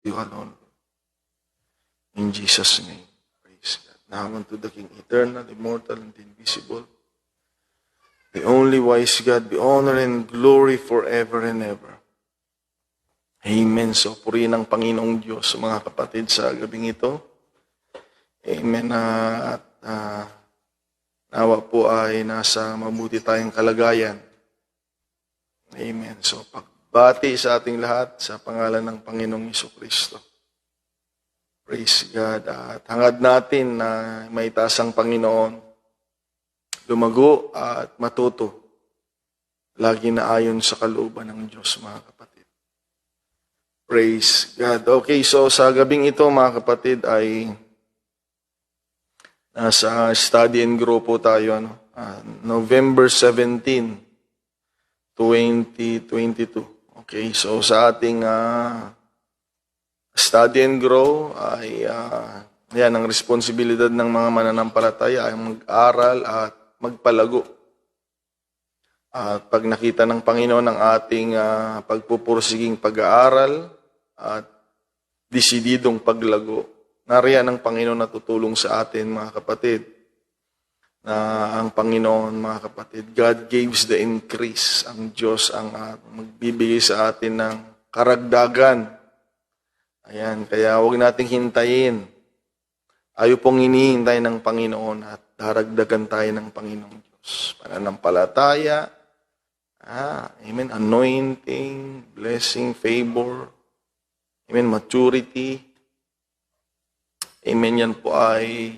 You alone. In Jesus' name. Praise God. Now unto the King, eternal, immortal, and invisible, the only wise God, be honor and glory forever and ever. Amen. So, purihin ang Panginoong Diyos, mga kapatid, sa gabing ito. Amen. At nawa po ay nasa mabuti tayong kalagayan. Amen. So, pagbati sa ating lahat sa pangalan ng Panginoong Jesucristo. Praise God. At hangad natin na may taas ang Panginoon, lumago at matuto, lagi na ayon sa kalooban ng Diyos, mga kapatid. Praise God. Okay, so sa gabing ito, mga kapatid, ay nasa study and grow po tayo. November 17, 2022. Okay, so sa ating study and grow ay yan ang responsibilidad ng mga mananampalataya ay mag-aral at magpalago. At pag nakita ng Panginoon ang ating pagpupursiging pag-aaral at desididong paglago, nariyan ang Panginoon na tutulong sa atin, mga kapatid. Na ang Panginoon, mga kapatid, God gives the increase. Ang Diyos ang magbibigay sa atin ng karagdagan. Ayan, kaya huwag nating hintayin. Ayaw pong hinihintay ng Panginoon at daragdagan tayo ng Panginoong Diyos. Pananampalataya, amen, anointing, blessing, favor, amen, maturity. Amen, yan po ay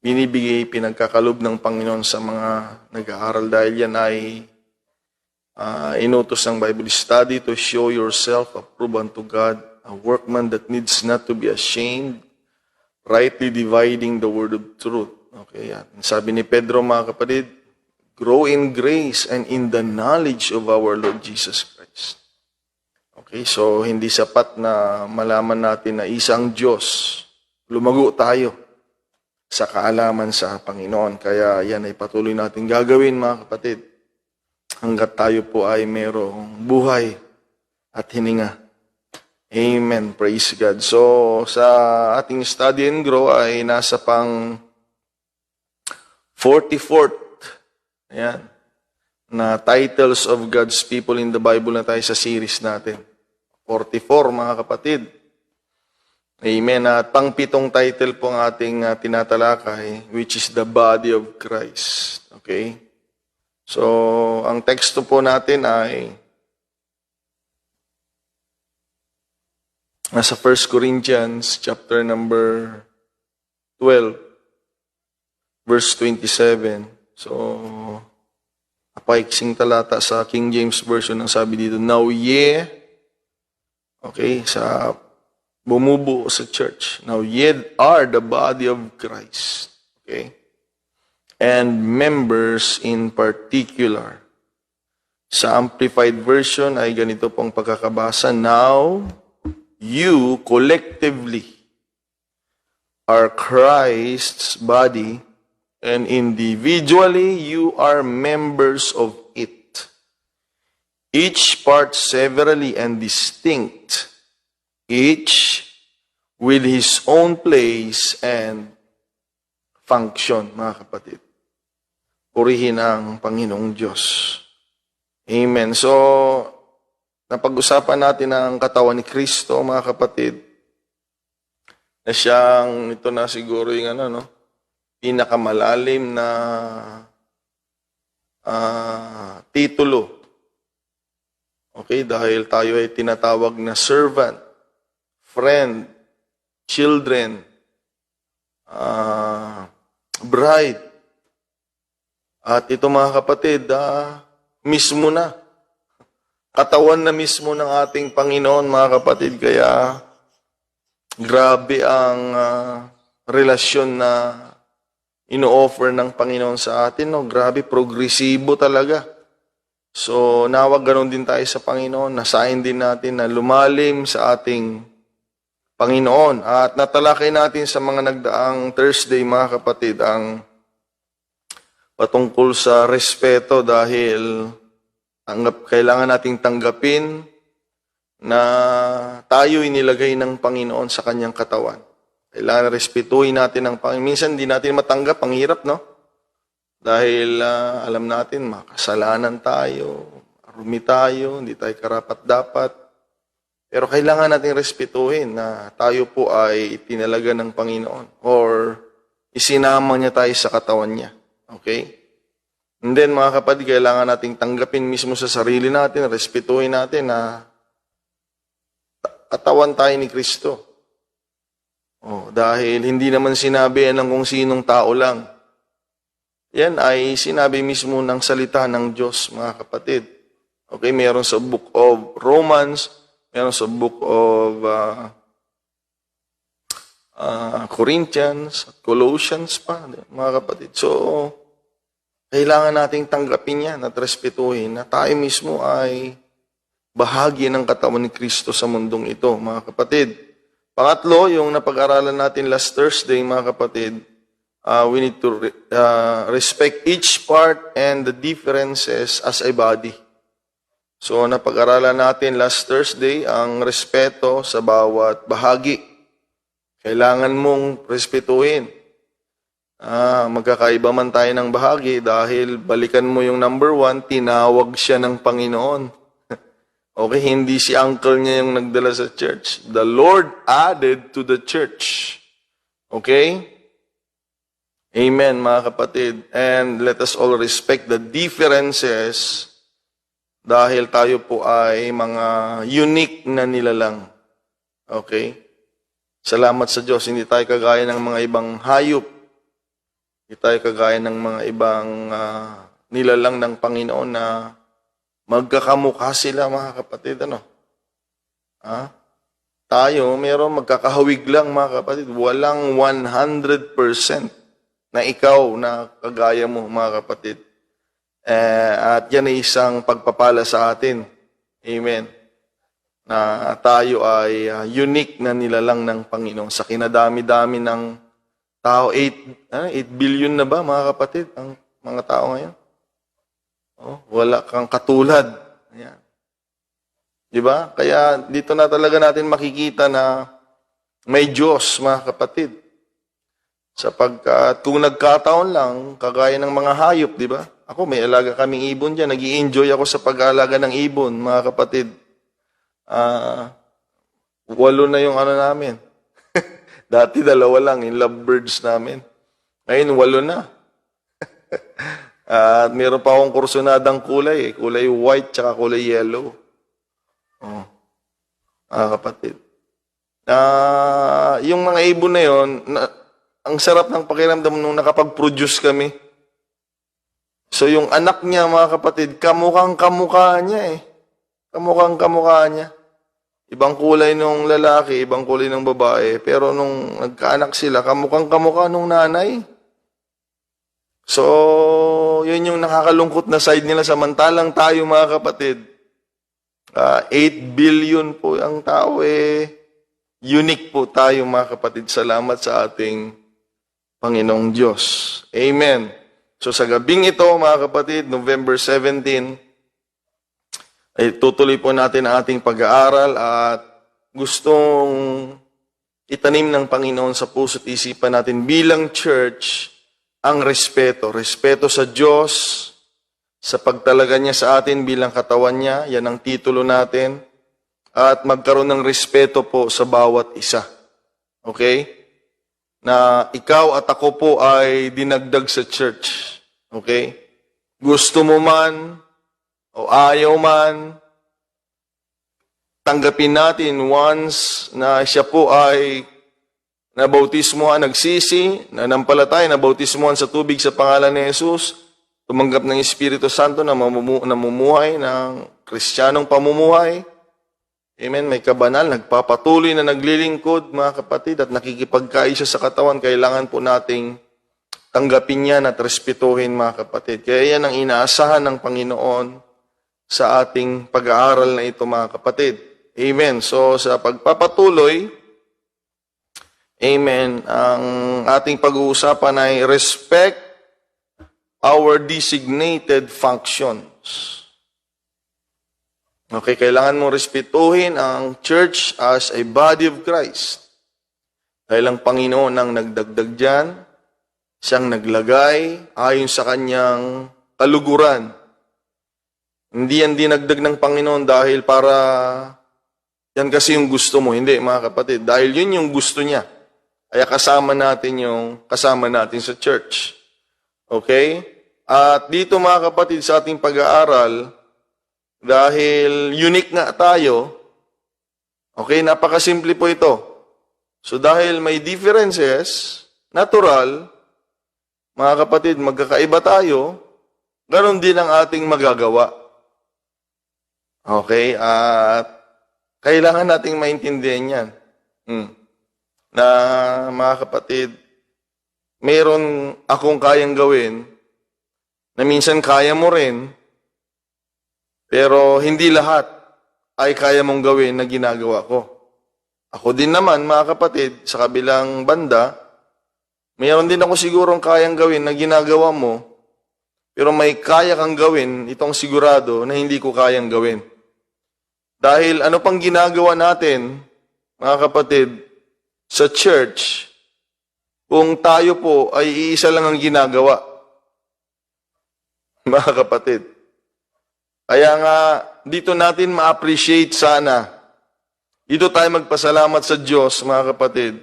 binibigay, pinagkakalob ng Panginoon sa mga nag-aaral dahil yan ay inutos ng Bible study to show yourself approved unto God, a workman that needs not to be ashamed, rightly dividing the word of truth. Okay, yan. Sabi ni Pedro, mga kapatid, grow in grace and in the knowledge of our Lord Jesus Christ. Okay, so hindi sapat na malaman natin na isang Diyos. Lumago tayo sa kaalaman sa Panginoon. Kaya yan ay patuloy natin gagawin, mga kapatid, hanggat tayo po ay mayroong buhay at hininga. Amen. Praise God. So, sa ating study and grow ay nasa pang 44th, ayan, na titles of God's people in the Bible na tayo sa series natin. 44, mga kapatid. Amen. At pang-pitong title po ang ating tinatalakay, which is the body of Christ. Okay? So, ang teksto po natin ay nasa 1 Corinthians chapter number 12, verse 27. So, napaiksing talata sa King James Version ang sabi dito, now ye, okay, sa bumubuo sa church, now ye are the body of Christ. Okay? And members in particular. Sa Amplified Version ay ganito pong pagkakabasa, now you collectively are Christ's body, and individually you are members of it. Each part severally and distinct, each with his own place and function, mga kapatid. Purihin ang Panginoong Diyos. Amen. So, napag-usapan natin ang katawan ni Kristo, mga kapatid, na siyang, ito na siguro yung pinakamalalim na titulo. Okay, dahil tayo ay tinatawag na servant, friend, children, bride. At ito, mga kapatid, mismo na. Katawan na mismo ng ating Panginoon, mga kapatid. Kaya, grabe ang relasyon na ino-offer ng Panginoon sa atin. No? Grabe, progresibo talaga. So, nawag ganon din tayo sa Panginoon. Nasayin din natin na lumalim sa ating Panginoon. At natalakay natin sa mga nagdaang Thursday, mga kapatid, ang patungkol sa respeto dahil kailangan nating tanggapin na tayo inilagay ng Panginoon sa kanyang katawan. Kailangan respetuhin natin ang Panginoon. Minsan di natin matanggap, ang hirap, no? Dahil alam natin, makasalanan tayo, rumi tayo, hindi tayo karapat-dapat. Pero kailangan natin respetuhin na tayo po ay itinalaga ng Panginoon or isinama niya tayo sa katawan niya. Okay? And then, mga kapatid, kailangan nating tanggapin mismo sa sarili natin, respetuhin natin na katawan tayo ni Kristo. Dahil hindi naman sinabi yan ng kung sinong tao lang. Yan ay sinabi mismo ng salita ng Diyos, mga kapatid. Okay, meron sa book of Romans, meron sa book of Corinthians, Colossians pa, mga kapatid. So, kailangan nating tanggapin yan at respetuhin na tayo mismo ay bahagi ng katawan ni Kristo sa mundong ito, mga kapatid. Pangatlo, yung napag-aralan natin last Thursday, mga kapatid, we need to respect each part and the differences as a body. So, napag-aralan natin last Thursday ang respeto sa bawat bahagi. Kailangan mong respetuhin. Magkakaiba man tayo ng bahagi dahil balikan mo yung number 1, tinawag siya ng Panginoon. Okay, hindi si uncle niya yung nagdala sa church. The Lord added to the church. Okay? Amen, mga kapatid. And let us all respect the differences dahil tayo po ay mga unique na nilalang. Okay? Salamat sa Diyos. Hindi tayo kagaya ng mga ibang hayop. Hindi tayo kagaya ng mga ibang nilalang ng Panginoon na magkakamukha sila, mga kapatid. Tayo, meron magkakahawig lang, mga kapatid. Walang 100% na ikaw na kagaya mo, mga kapatid. At yan ay isang pagpapala sa atin. Amen. Na tayo ay unique na nilalang ng Panginoon. Sa kinadami-dami ng tao, 8 billion na ba, mga kapatid, ang mga tao ngayon? Wala kang katulad. Ayan. Diba? Kaya dito na talaga natin makikita na may Diyos, mga kapatid. Sapagkat kung nagkataon lang, kagaya ng mga hayop, di ba? Ako, may alaga kaming ibon dyan. Nag-i-enjoy ako sa pag-aalaga ng ibon, mga kapatid. 8 na yung namin. Dati 2 lang, yung lovebirds namin. Ngayon, 8 na. At meron pa akong kursunadang kulay. Kulay white, tsaka kulay yellow. Mga kapatid. Yung mga ibon na yun, ang sarap ng pakiramdam nung nakapag-produce kami. So, yung anak niya, mga kapatid, kamukhang-kamukha niya eh. Kamukhang-kamukha niya. Ibang kulay nung lalaki, ibang kulay ng babae. Pero nung nagkaanak sila, kamukhang-kamukha nung nanay. So, yun yung nakakalungkot na side nila. Samantalang tayo, mga kapatid, 8 billion po ang tao eh. Unique po tayo, mga kapatid. Salamat sa ating Panginoong Diyos. Amen. So sa gabing ito, mga kapatid, November 17, ay tutuloy po natin ang ating pag-aaral at gustong itanim ng Panginoon sa puso't isipan natin bilang church ang respeto. Respeto sa Diyos, sa pagtalaga niya sa atin bilang katawan niya, yan ang titulo natin, at magkaroon ng respeto po sa bawat isa. Okay? Na ikaw at ako po ay dinagdag sa church. Okay? Gusto mo man o ayaw man, tanggapin natin once na siya po ay nabautismohan, nagsisi, nanampalataya, nabautismohan sa tubig sa pangalan ni Jesus, tumanggap ng Espiritu Santo na namumuhay ng Kristiyanong pamumuhay. Amen. May kabanal, nagpapatuloy na naglilingkod, mga kapatid, at nakikipagkaisa sa katawan. Kailangan po nating tanggapin yan at respetuhin, mga kapatid. Kaya yan ang inaasahan ng Panginoon sa ating pag-aaral na ito, mga kapatid. Amen. So, sa pagpapatuloy, amen, ang ating pag-uusapan ay respect our designated functions. Okay, kailangan mong respetuhin ang church as a body of Christ. Dahil ang Panginoon ang nagdagdag dyan, siyang naglagay ayon sa kanyang kaluguran. Hindi yan dinagdag ng Panginoon dahil para yan kasi yung gusto mo. Hindi, mga kapatid. Dahil yun yung gusto niya. Kaya kasama natin sa church. Okay? At dito, mga kapatid, sa ating pag-aaral, dahil unique nga tayo, okay, napakasimple po ito. So dahil may differences, natural, mga kapatid, magkakaiba tayo, ganon din ang ating magagawa. Okay? At kailangan nating maintindihan yan. Na mga kapatid, meron akong kayang gawin, na minsan kaya mo rin, pero hindi lahat ay kaya mong gawin na ginagawa ko. Ako din naman, mga kapatid, sa kabilang banda, mayroon din ako sigurong kayang gawin na ginagawa mo, pero may kaya kang gawin, itong sigurado, na hindi ko kayang gawin. Dahil ano pang ginagawa natin, mga kapatid, sa church, kung tayo po ay iisa lang ang ginagawa. Mga kapatid. Kaya nga, dito natin ma-appreciate sana. Dito tayo magpasalamat sa Diyos, mga kapatid.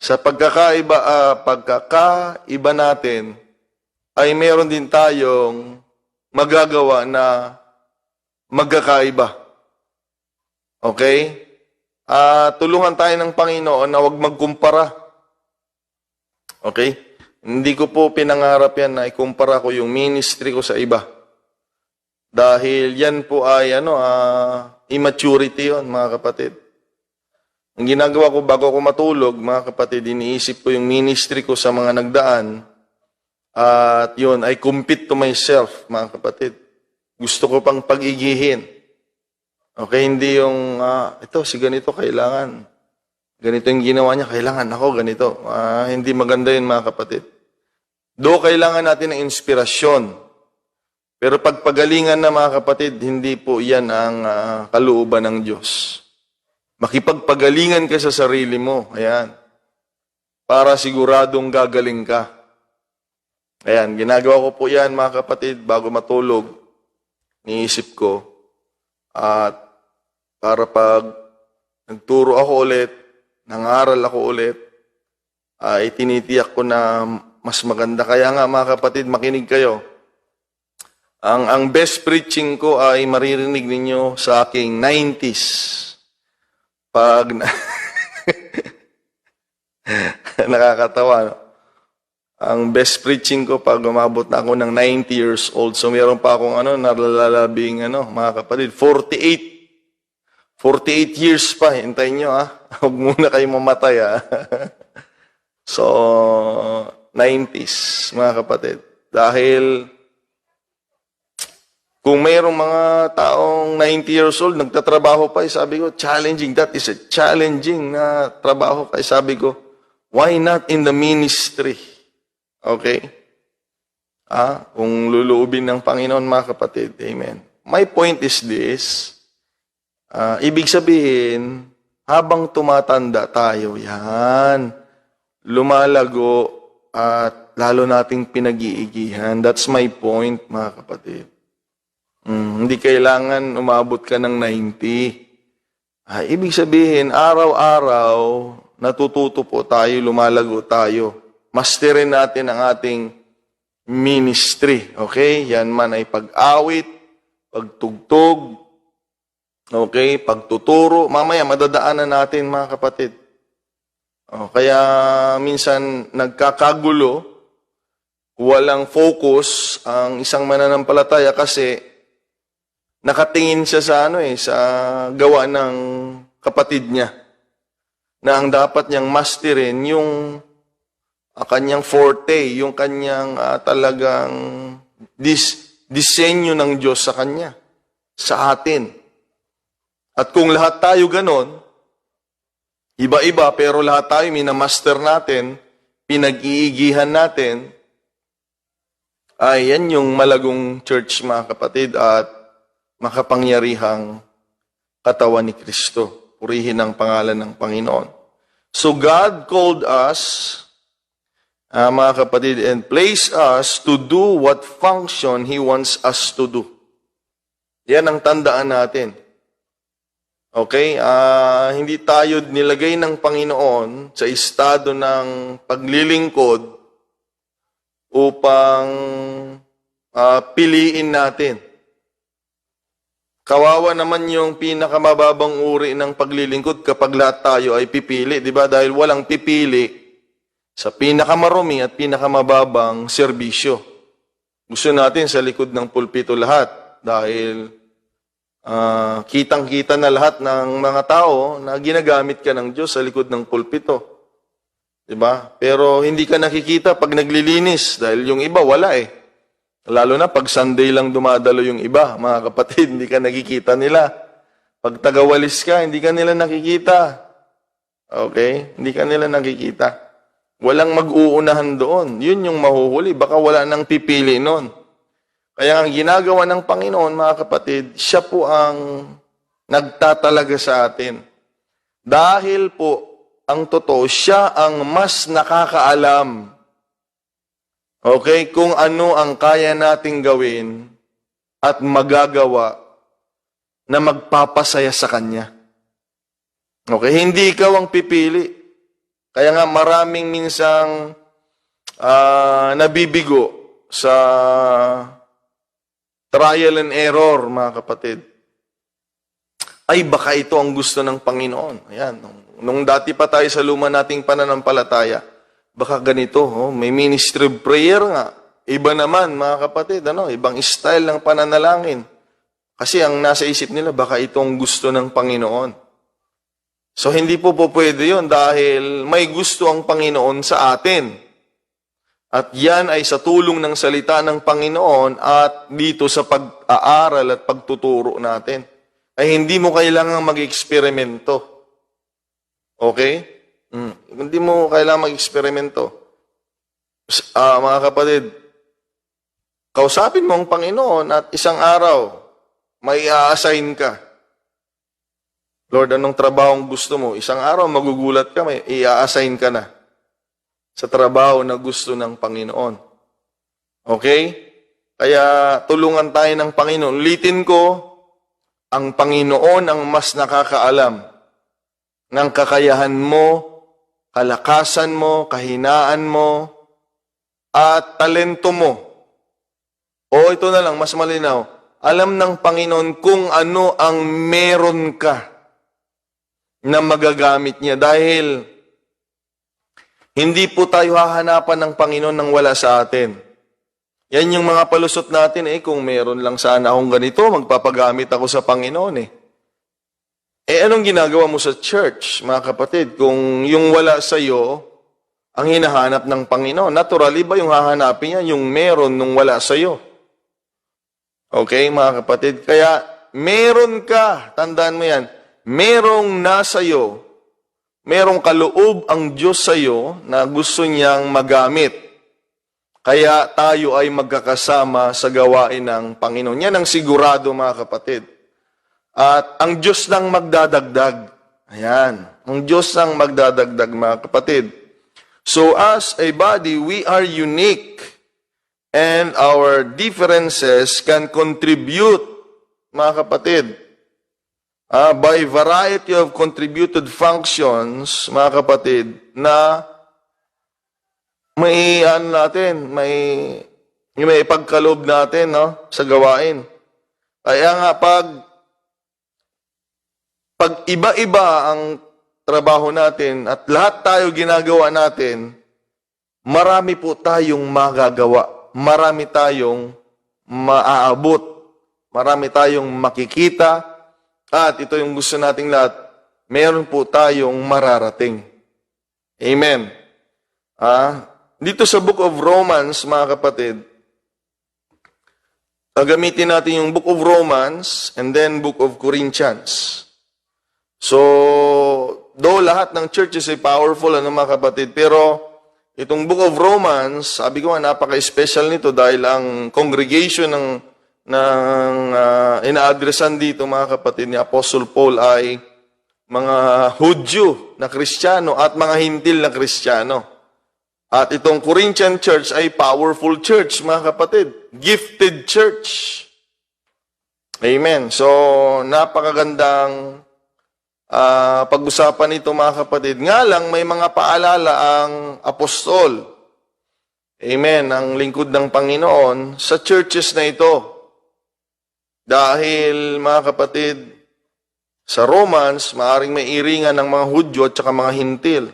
Sa pagkakaiba natin, ay meron din tayong magagawa na magkakaiba. Okay? Tulungan tayo ng Panginoon na huwag magkumpara. Okay? Hindi ko po pinangarap yan na ikumpara ko yung ministry ko sa iba. Dahil yan po ay immaturity yon, mga kapatid. Ang ginagawa ko bago ako matulog, mga kapatid, iniisip ko yung ministry ko sa mga nagdaan. At yun, I compete to myself, mga kapatid. Gusto ko pang pag-igihin. Okay, hindi yung, ito, si ganito kailangan. Ganito yung ginawa niya, kailangan ako, ganito. Hindi maganda yun, mga kapatid. Do kailangan natin ng inspirasyon. Pero pagpagalingan na, mga kapatid, hindi po yan ang kalooban ng Diyos. Makipagpagalingan ka sa sarili mo, ayan, para siguradong gagaling ka. Ayan, ginagawa ko po yan, mga kapatid, bago matulog, niisip ko, at para pag nagturo ako ulit, nangaral ako ulit, ay tinitiyak ko na mas maganda. Kaya nga, mga kapatid, makinig kayo. Ang best preaching ko ay maririnig ninyo sa aking 90s. Pag nakakatawa, no? Ang best preaching ko pag umabot na ako ng 90 years old. So meron pa akong nalalabing mga kapatid, 48 years pa, hintayin nyo Huwag muna kayo mamatay So 90s, mga kapatid. Dahil kung mayroong mga taong 90 years old, nagtatrabaho pa, sabi ko, challenging. That is a challenging na trabaho. Kaya sabi ko, why not in the ministry? Okay? Kung luluubin ng Panginoon, mga kapatid. Amen. My point is this. Ibig sabihin, habang tumatanda tayo, yan, lumalago at lalo nating pinag-iigihan. That's my point, mga kapatid. Hindi kailangan umabot ka ng 90. Ibig sabihin, araw-araw, natututo po tayo, lumalago tayo. Masterin natin ang ating ministry. Okay? Yan man ay pag-awit, pagtugtog, okay? Pagtuturo. Mamaya, madadaanan natin, mga kapatid. Kaya minsan nagkakagulo, walang focus ang isang mananampalataya kasi nakatingin siya sa gawa ng kapatid niya na ang dapat niyang masterin yung kanyang forte, yung kanyang talagang disenyo ng Diyos sa kanya, sa atin. At kung lahat tayo ganon, iba-iba pero lahat tayo minamaster natin, pinag-iigihan natin, ay yan yung malagong church, mga kapatid, at makapangyarihang katawan ni Kristo. Purihin ang pangalan ng Panginoon. So God called us, mga kapatid, and placed us to do what function He wants us to do. Yan ang tandaan natin. Okay? Hindi tayo nilagay ng Panginoon sa estado ng paglilingkod upang piliin natin. Kawawa naman yung pinakamababang uri ng paglilingkod kapag lahat tayo ay pipili, di ba? Dahil walang pipili sa pinakamarumi at pinakamababang serbisyo. Gusto natin sa likod ng pulpito lahat dahil kitang-kita na lahat ng mga tao na ginagamit ka ng Diyos sa likod ng pulpito. Di ba? Pero hindi ka nakikita pag naglilinis dahil yung iba wala eh. Lalo na pag Sunday lang dumadalo yung iba, mga kapatid, hindi ka nakikita nila. Pag tagawalis ka, hindi ka nila nakikita. Okay? Hindi ka nila nakikita. Walang mag-uunahan doon. Yun yung mahuhuli. Baka wala nang pipili noon. Kaya ang ginagawa ng Panginoon, mga kapatid, siya po ang nagtatalaga sa atin. Dahil po, ang totoo, siya ang mas nakakaalam. Okay? Kung ano ang kaya nating gawin at magagawa na magpapasaya sa Kanya. Okay? Hindi ikaw ang pipili. Kaya nga maraming minsang nabibigo sa trial and error, mga kapatid. Ay, baka ito ang gusto ng Panginoon. Ayan. Nung dati pa tayo sa luma nating pananampalataya, baka ganito, may ministry of prayer nga. Iba naman, mga kapatid, ibang style ng pananalangin. Kasi ang nasa isip nila, baka itong gusto ng Panginoon. So, hindi po pwede yun dahil may gusto ang Panginoon sa atin. At yan ay sa tulong ng salita ng Panginoon at dito sa pag-aaral at pagtuturo natin. Ay hindi mo kailangang mag-eksperimento. Okay? Hindi mo kailangang mag-eksperimento. Mga kapatid, kausapin mo ang Panginoon at isang araw, may i-assign ka. Lord, anong trabaho ang gusto mo? Isang araw, magugulat ka, may i-assign ka na sa trabaho na gusto ng Panginoon. Okay? Kaya tulungan tayo ng Panginoon. Ulitin ko, ang Panginoon ang mas nakakaalam ng kakayahan mo, kalakasan mo, kahinaan mo, at talento mo. O ito na lang, mas malinaw. Alam ng Panginoon kung ano ang meron ka na magagamit niya. Dahil hindi po tayo hahanapan ng Panginoon nang wala sa atin. Yan yung mga palusot natin kung meron lang sana akong ganito, magpapagamit ako sa Panginoon anong ginagawa mo sa church, mga kapatid? Kung yung wala sa iyo ang hinahanap ng Panginoon, naturally ba yung hahanapin niya yung meron nung wala sa iyo? Okay, mga kapatid? Kaya meron ka, tandaan mo yan, merong nasa iyo, merong kaloob ang Diyos sa iyo na gusto niyang magamit. Kaya tayo ay magkakasama sa gawain ng Panginoon. Yan ang sigurado, mga kapatid. At ang Diyos lang magdadagdag. Ayan. Ang Diyos lang magdadagdag, mga kapatid. So as a body, we are unique. And our differences can contribute, mga kapatid, by variety of contributed functions, mga kapatid, na may ipagkaloob natin sa gawain. Kaya nga pag iba-iba ang trabaho natin at lahat tayo ginagawa natin, marami po tayong magagawa. Marami tayong maaabot. Marami tayong makikita. At ito yung gusto nating lahat, meron po tayong mararating. Amen. Dito sa Book of Romans, mga kapatid, gamitin natin yung Book of Romans and then Book of Corinthians. So, though lahat ng churches ay powerful, mga kapatid, pero itong Book of Romans, sabi ko napaka-special nito dahil ang congregation ng ina-addressan dito, mga kapatid, ni Apostle Paul ay mga Hudyo na Kristiyano at mga Hintil na Kristiyano. At itong Corinthian church ay powerful church, mga kapatid. Gifted church. Amen. So, napakagandang pag-usapan ito, mga kapatid. Nga lang, may mga paalala ang apostol. Amen. Ang lingkod ng Panginoon sa churches na ito. Dahil, mga kapatid, sa Romans, maaring may iringan ng mga Hudyo at saka mga Hintil.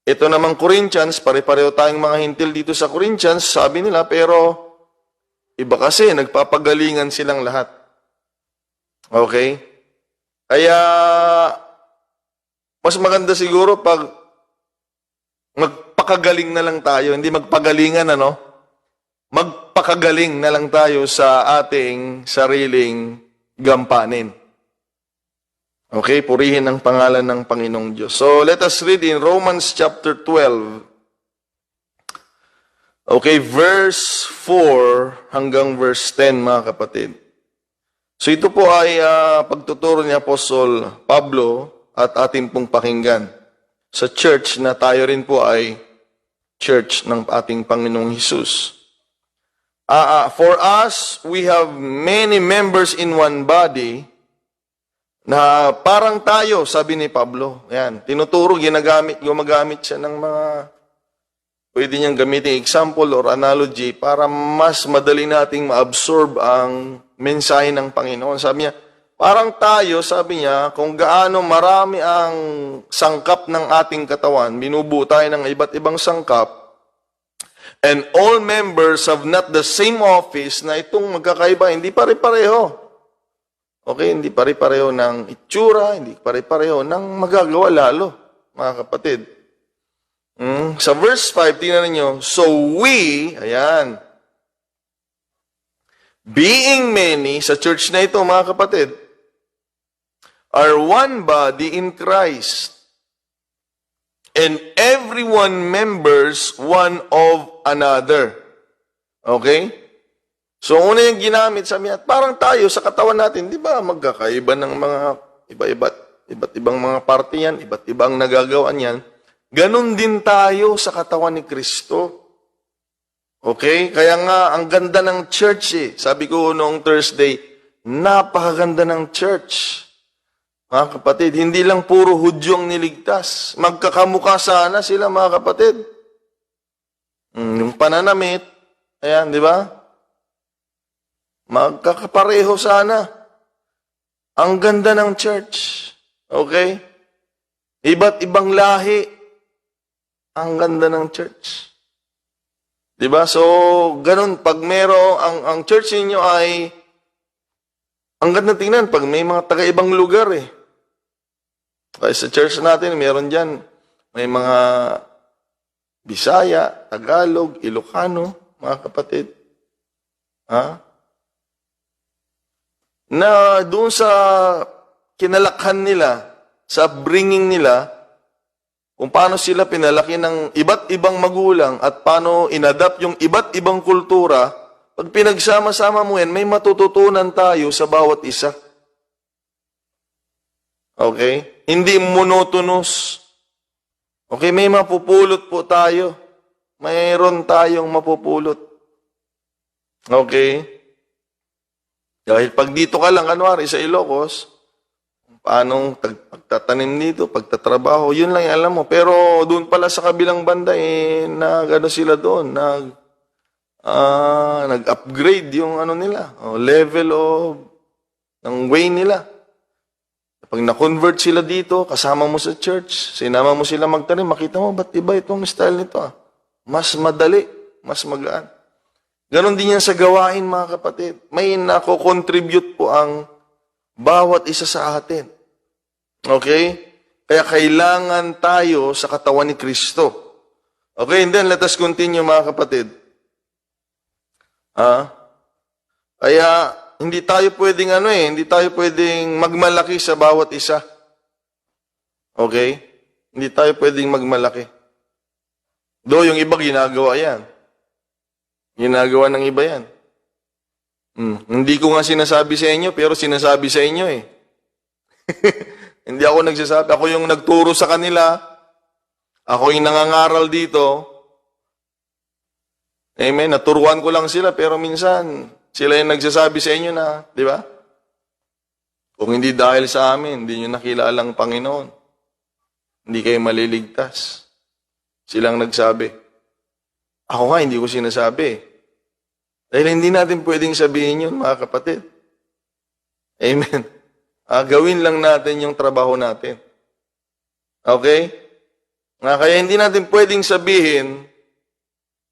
Ito namang Corinthians, pare-pareho tayong mga Hintil dito sa Corinthians, sabi nila, pero iba kasi, nagpapagalingan silang lahat. Okay? Kaya, mas maganda siguro pag magpakagaling na lang tayo, hindi magpagalingan, ano? Magpakagaling na lang tayo sa ating sariling gampanin. Okay, purihin ang pangalan ng Panginoong Diyos. So, let us read in Romans chapter 12. Okay, verse 4 hanggang verse 10, mga kapatid. So, ito po ay pagtuturo ni Apostol Pablo at ating pong pakinggan sa church na tayo rin po ay church ng ating Panginoong Hesus. For us, we have many members in one body, na parang tayo, sabi ni Pablo. Yan, tinuturo, gumagamit siya ng mga pwede niyang gamitin example or analogy para mas madali nating ma-absorb ang mensahe ng Panginoon. Sabi niya, parang tayo, sabi niya, kung gaano marami ang sangkap ng ating katawan, binubuo tayo ng iba't ibang sangkap, and all members have not the same office, na itong magkakaiba, hindi pare-pareho. Okay, hindi pare-pareho ng itsura, hindi pare-pareho ng magagawa lalo, mga kapatid. Sa verse 5, tingnan niyo, so we, ayan, being many, sa church na ito, mga kapatid, are one body in Christ, and everyone members one of another. Okay? So, una yung ginamit, sabi niya, parang tayo sa katawan natin, di ba, magkakaiba ng mga iba't ibang mga parte yan, iba't ibang nagagawa yan. Ganon din tayo sa katawan ni Kristo. Okay? Kaya nga, ang ganda ng church eh. Sabi ko noong Thursday, napakaganda ng church. Mga kapatid, hindi lang puro Hudyong niligtas. Magkakamukha sana sila, mga kapatid. Yung pananamit, ayan, di ba? Magkakapareho sana. Ang ganda ng church. Okay? Iba't ibang lahi. Ang ganda ng church. Diba? So, ganun, pag ang church ninyo ay, ang ganda tingnan, pag may mga taga-ibang lugar eh. Kaya sa church natin, meron dyan, may mga Bisaya, Tagalog, Ilocano, mga kapatid. Na doon sa kinalakhan nila, sa upbringing nila, kung paano sila pinalaki ng iba't ibang magulang at paano inadapt yung iba't ibang kultura, pag pinagsama-sama mo yan, may matututunan tayo sa bawat isa. Okay? Hindi monotonous. Okay, may mapupulot po tayo. Mayroon tayong mapupulot. Okay? Dahil pag dito ka lang, kanwari sa Ilocos, paanong pagtatanim dito, pagtatrabaho, yun lang yung alam mo. Pero doon pala sa kabilang banda, nag-ano sila doon, nag-upgrade yung ano nila, level ng way nila. Pag na-convert sila dito, kasama mo sa church, sinama mo sila magtanim, makita mo, ba't iba itong style nito? Mas madali, mas magaan. Ganon din yan sa gawain, mga kapatid. May nako-contribute po ang bawat isa sa atin. Okay? Kaya kailangan tayo sa katawan ni Kristo. Okay, and then let us continue, mga kapatid. Kaya hindi tayo pwedeng hindi tayo pwedeng magmalaki sa bawat isa. Okay? Hindi tayo pwedeng magmalaki. Do yung iba ginagawa yan. Ginagawa ng iba yan. Hindi ko nga sinasabi sa inyo, pero sinasabi sa inyo eh. Hindi ako nagsasabi. Ako yung nagturo sa kanila. Ako yung nangangaral dito. Amen. Naturuan ko lang sila, pero minsan, sila yung nagsasabi sa inyo na, di ba? Kung hindi dahil sa amin, hindi nyo nakilala ang Panginoon. Hindi kayo maliligtas. Silang nagsabi. Ako nga, hindi ko sinasabi. Dahil hindi natin pwedeng sabihin yun, mga kapatid. Amen. Gawin lang natin yung trabaho natin. Okay? Kaya hindi natin pwedeng sabihin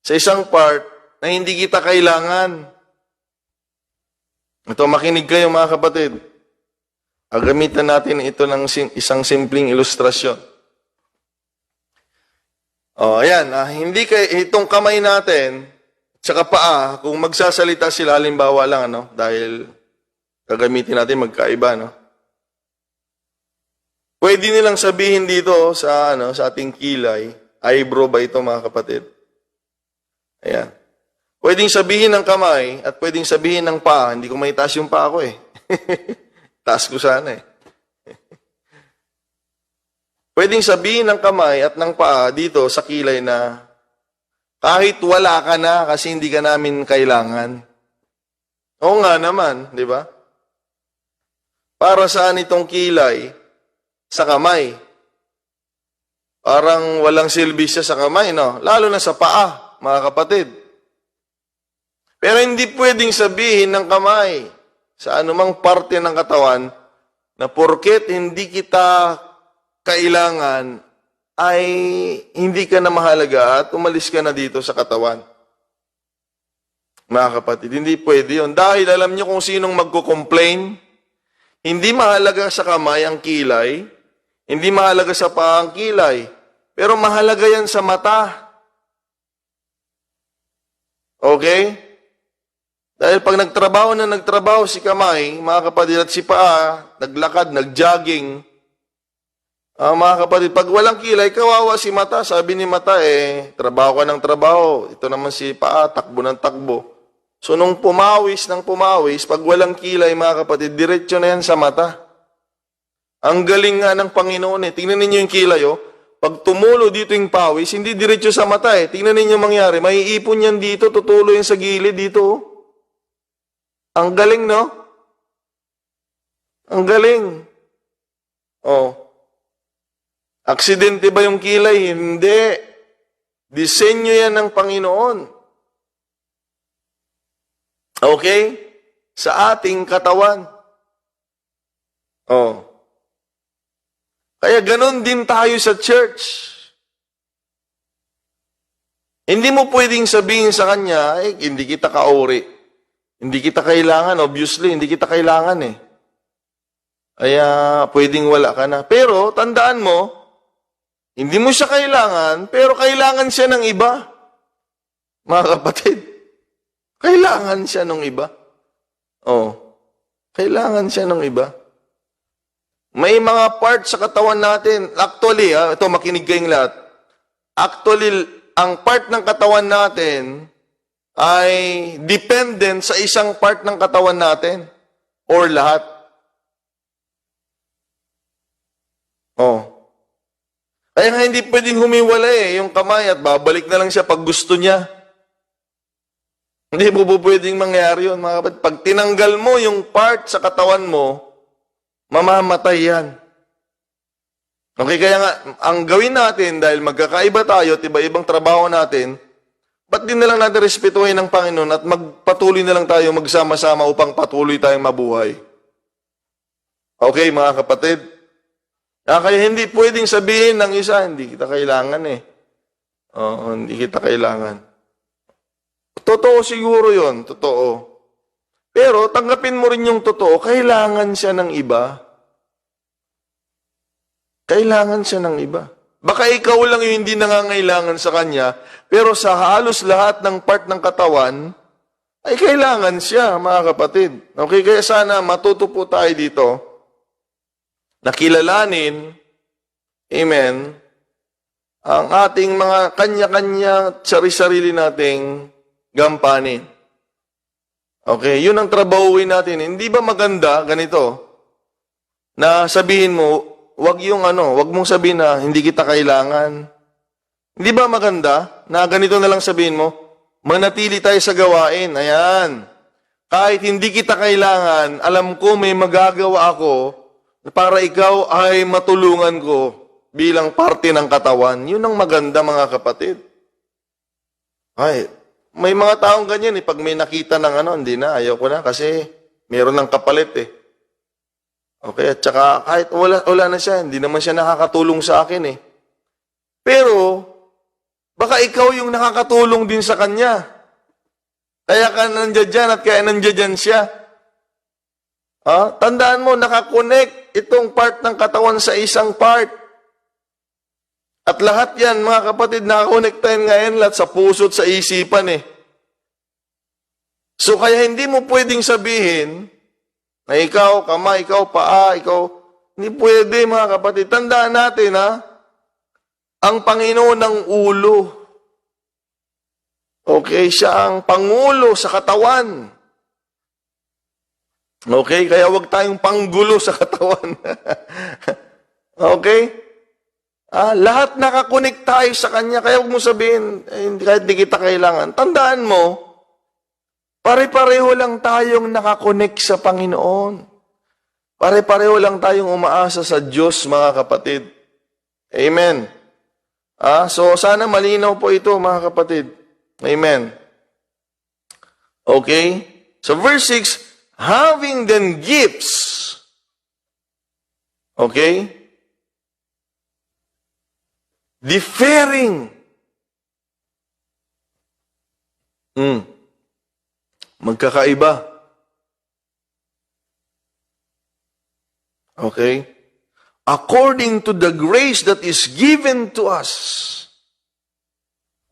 sa isang part na hindi kita kailangan. Ito, makinig kayo mga kapatid. Gamitan natin ito ng isang simpleng ilustrasyon. Ayan. Hindi itong kamay natin, tsaka paa, kung magsasalita sila, halimbawa lang, dahil gagamitin natin magkaiba, Pwede nilang sabihin dito sa ating kilay, eyebrow ba ito mga kapatid? Ayan. Pwedeng sabihin ng kamay at pwedeng sabihin ng paa. Hindi ko maitaas yung paa ko eh. Taas ko sana eh. Pwedeng sabihin ng kamay at ng paa dito sa kilay na kahit wala ka na kasi hindi ka namin kailangan. Oo nga naman, di ba? Para saan itong kilay? Sa kamay. Parang walang silbi siya sa kamay, no? Lalo na sa paa, mga kapatid. Pero hindi pwedeng sabihin ng kamay sa anumang parte ng katawan na porket hindi kita kailangan ay hindi ka na mahalaga at umalis ka na dito sa katawan. Mga kapatid, hindi pwede yun. Dahil alam niyo kung sinong magko-complain, hindi mahalaga sa kamay ang kilay, hindi mahalaga sa paa ang kilay, pero mahalaga yan sa mata. Okay? Dahil pag nagtrabaho si kamay, mga kapatid, at si paa, naglakad, nagjogging, mga kapatid, pag walang kilay, kawawa si mata. Sabi ni mata, trabaho ka ng trabaho. Ito naman si paa, takbo ng takbo. So, nung pumawis, pag walang kilay, mga kapatid, diretso na yan sa mata. Ang galing nga ng Panginoon eh. Tingnan ninyo yung kilay, Pag tumulo dito yung pawis, hindi diretso sa mata eh. Tingnan ninyo mangyari. May ipon yan dito, tutulo yan sa gilid dito. Ang galing, no? Ang galing. Aksidente ba yung kilay? Hindi. Disenyo yan ng Panginoon. Okay? Sa ating katawan. Kaya ganun din tayo sa church. Hindi mo pwedeng sabihin sa kanya, hindi kita kaori. Hindi kita kailangan, obviously, hindi kita kailangan eh. Kaya pwedeng wala ka na. Pero tandaan mo, hindi mo siya kailangan, pero kailangan siya ng iba. Mga kapatid, kailangan siya ng iba. Kailangan siya ng iba. May mga part sa katawan natin, actually, ito makinig kayong lahat. Actually, ang part ng katawan natin ay dependent sa isang part ng katawan natin or lahat. Kaya nga hindi pwedeng humiwalay yung kamay at babalik na lang siya pag gusto niya. Hindi po pwedeng mangyari yun, mga kapatid. Pag tinanggal mo yung part sa katawan mo, mamamatay yan. Okay, kaya nga, ang gawin natin, dahil magkakaiba tayo at iba-ibang trabaho natin, ba't din na lang natin respetuhin ng Panginoon at magpatuloy na lang tayo magsama-sama upang patuloy tayong mabuhay? Okay, mga kapatid? Kaya hindi pwedeng sabihin ng isa, hindi kita kailangan eh. Hindi kita kailangan. Totoo siguro yon, totoo. Pero tanggapin mo rin yung totoo, kailangan siya ng iba. Kailangan siya ng iba. Baka ikaw lang yung hindi nangangailangan sa kanya, pero sa halos lahat ng part ng katawan, ay kailangan siya, mga kapatid. Okay, kaya sana matuto po tayo dito, nakilalanin, amen, ang ating mga kanya-kanya, sari-sarili nating gampanin. Okay, yun ang trabahuin natin. Hindi ba maganda, ganito, na sabihin mo, wag mong sabihin na hindi kita kailangan. Hindi ba maganda na ganito na lang sabihin mo, manatili tayo sa gawain. Ayan. Kahit hindi kita kailangan, alam ko may magagawa ako para ikaw ay matulungan ko bilang parte ng katawan. Yun ang maganda, mga kapatid. Ay, may mga taong ganyan pag may nakita ng hindi na, ayaw ko na kasi meron ng kapalit Okay, at saka kahit wala na siya, hindi naman siya nakakatulong sa akin Pero, baka ikaw yung nakakatulong din sa kanya. Kaya ka nandiyan dyan at kaya nandiyan dyan siya. Tandaan mo, nakakonect itong part ng katawan sa isang part. At lahat yan, mga kapatid, nakakonect tayo ngayon lahat sa puso at sa isipan So, kaya hindi mo pwedeng sabihin na ikaw, kamay, ikaw, paa, ikaw, hindi pwede, mga kapatid. Tandaan natin, ang Panginoon ng ulo. Okay, siya ang Pangulo sa katawan. Okay, kaya wag tayong panggulo sa katawan. Okay? Lahat nakakonek tayo sa Kanya, kaya wag mo sabihin, kahit di kita kailangan. Tandaan mo, pare-pareho lang tayong nakakonek sa Panginoon. Pare-pareho lang tayong umaasa sa Diyos, mga kapatid. Amen. So, sana malinaw po ito, mga kapatid. Amen. Okay? So, verse 6, having then gifts. Okay? Differing. Magkakaiba. Okay? According to the grace that is given to us.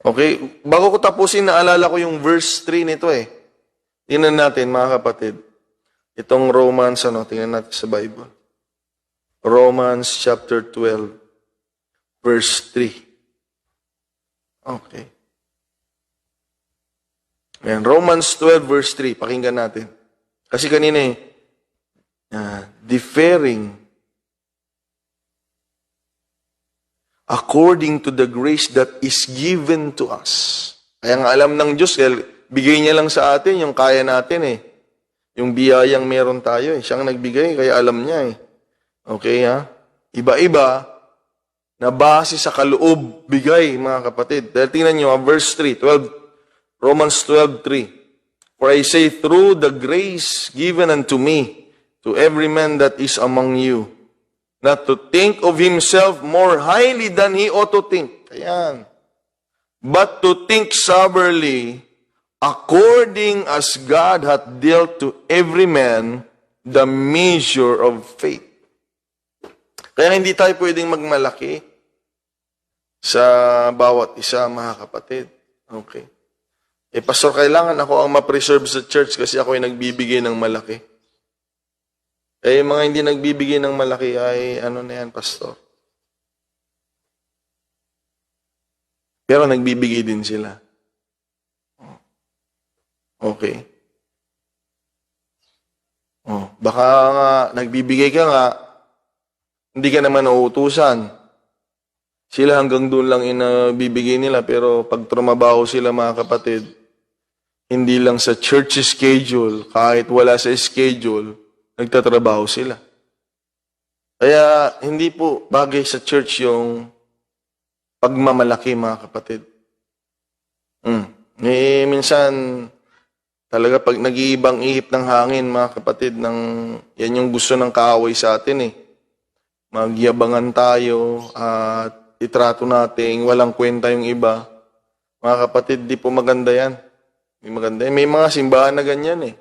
Okay? Bago ko tapusin, naalala ko yung verse 3 nito Tingnan natin, mga kapatid. Itong Romans, tingnan natin sa Bible. Romans chapter 12, verse 3. Okay. Ayan, Romans 12, verse 3. Pakinggan natin. Kasi kanina differing according to the grace that is given to us. Kaya nga alam ng Diyos, kaya bigay niya lang sa atin yung kaya natin Yung biyayang meron tayo Siyang nagbigay, kaya alam niya Okay Iba-iba na base sa kaloob bigay, mga kapatid. Dahil tingnan nyo, verse 3, Romans 12:3. For I say, through the grace given unto me, to every man that is among you, not to think of himself more highly than he ought to think. Ayan. But to think soberly, according as God hath dealt to every man the measure of faith. Kaya hindi tayo pwedeng magmalaki sa bawat isa, mga kapatid. Okay. Pastor, kailangan ako ang ma-preserve sa church kasi ako ay nagbibigay ng malaki. Mga hindi nagbibigay ng malaki ay na yan, pastor. Pero nagbibigay din sila. Okay. Baka nga, nagbibigay ka nga, hindi ka naman nauutusan. Sila hanggang doon lang inabibigay nila, pero pag trumabaho sila, mga kapatid, hindi lang sa church schedule, kahit wala sa schedule, nagtatrabaho sila. Kaya hindi po bagay sa church yung pagmamalaki, mga kapatid. Minsan, talaga pag nag-iibang ihip ng hangin, mga kapatid, yan yung gusto ng kaaway sa atin Magyabangan tayo at itrato natin, walang kwenta yung iba. Mga kapatid, di po maganda yan. May mga simbahan na ganyan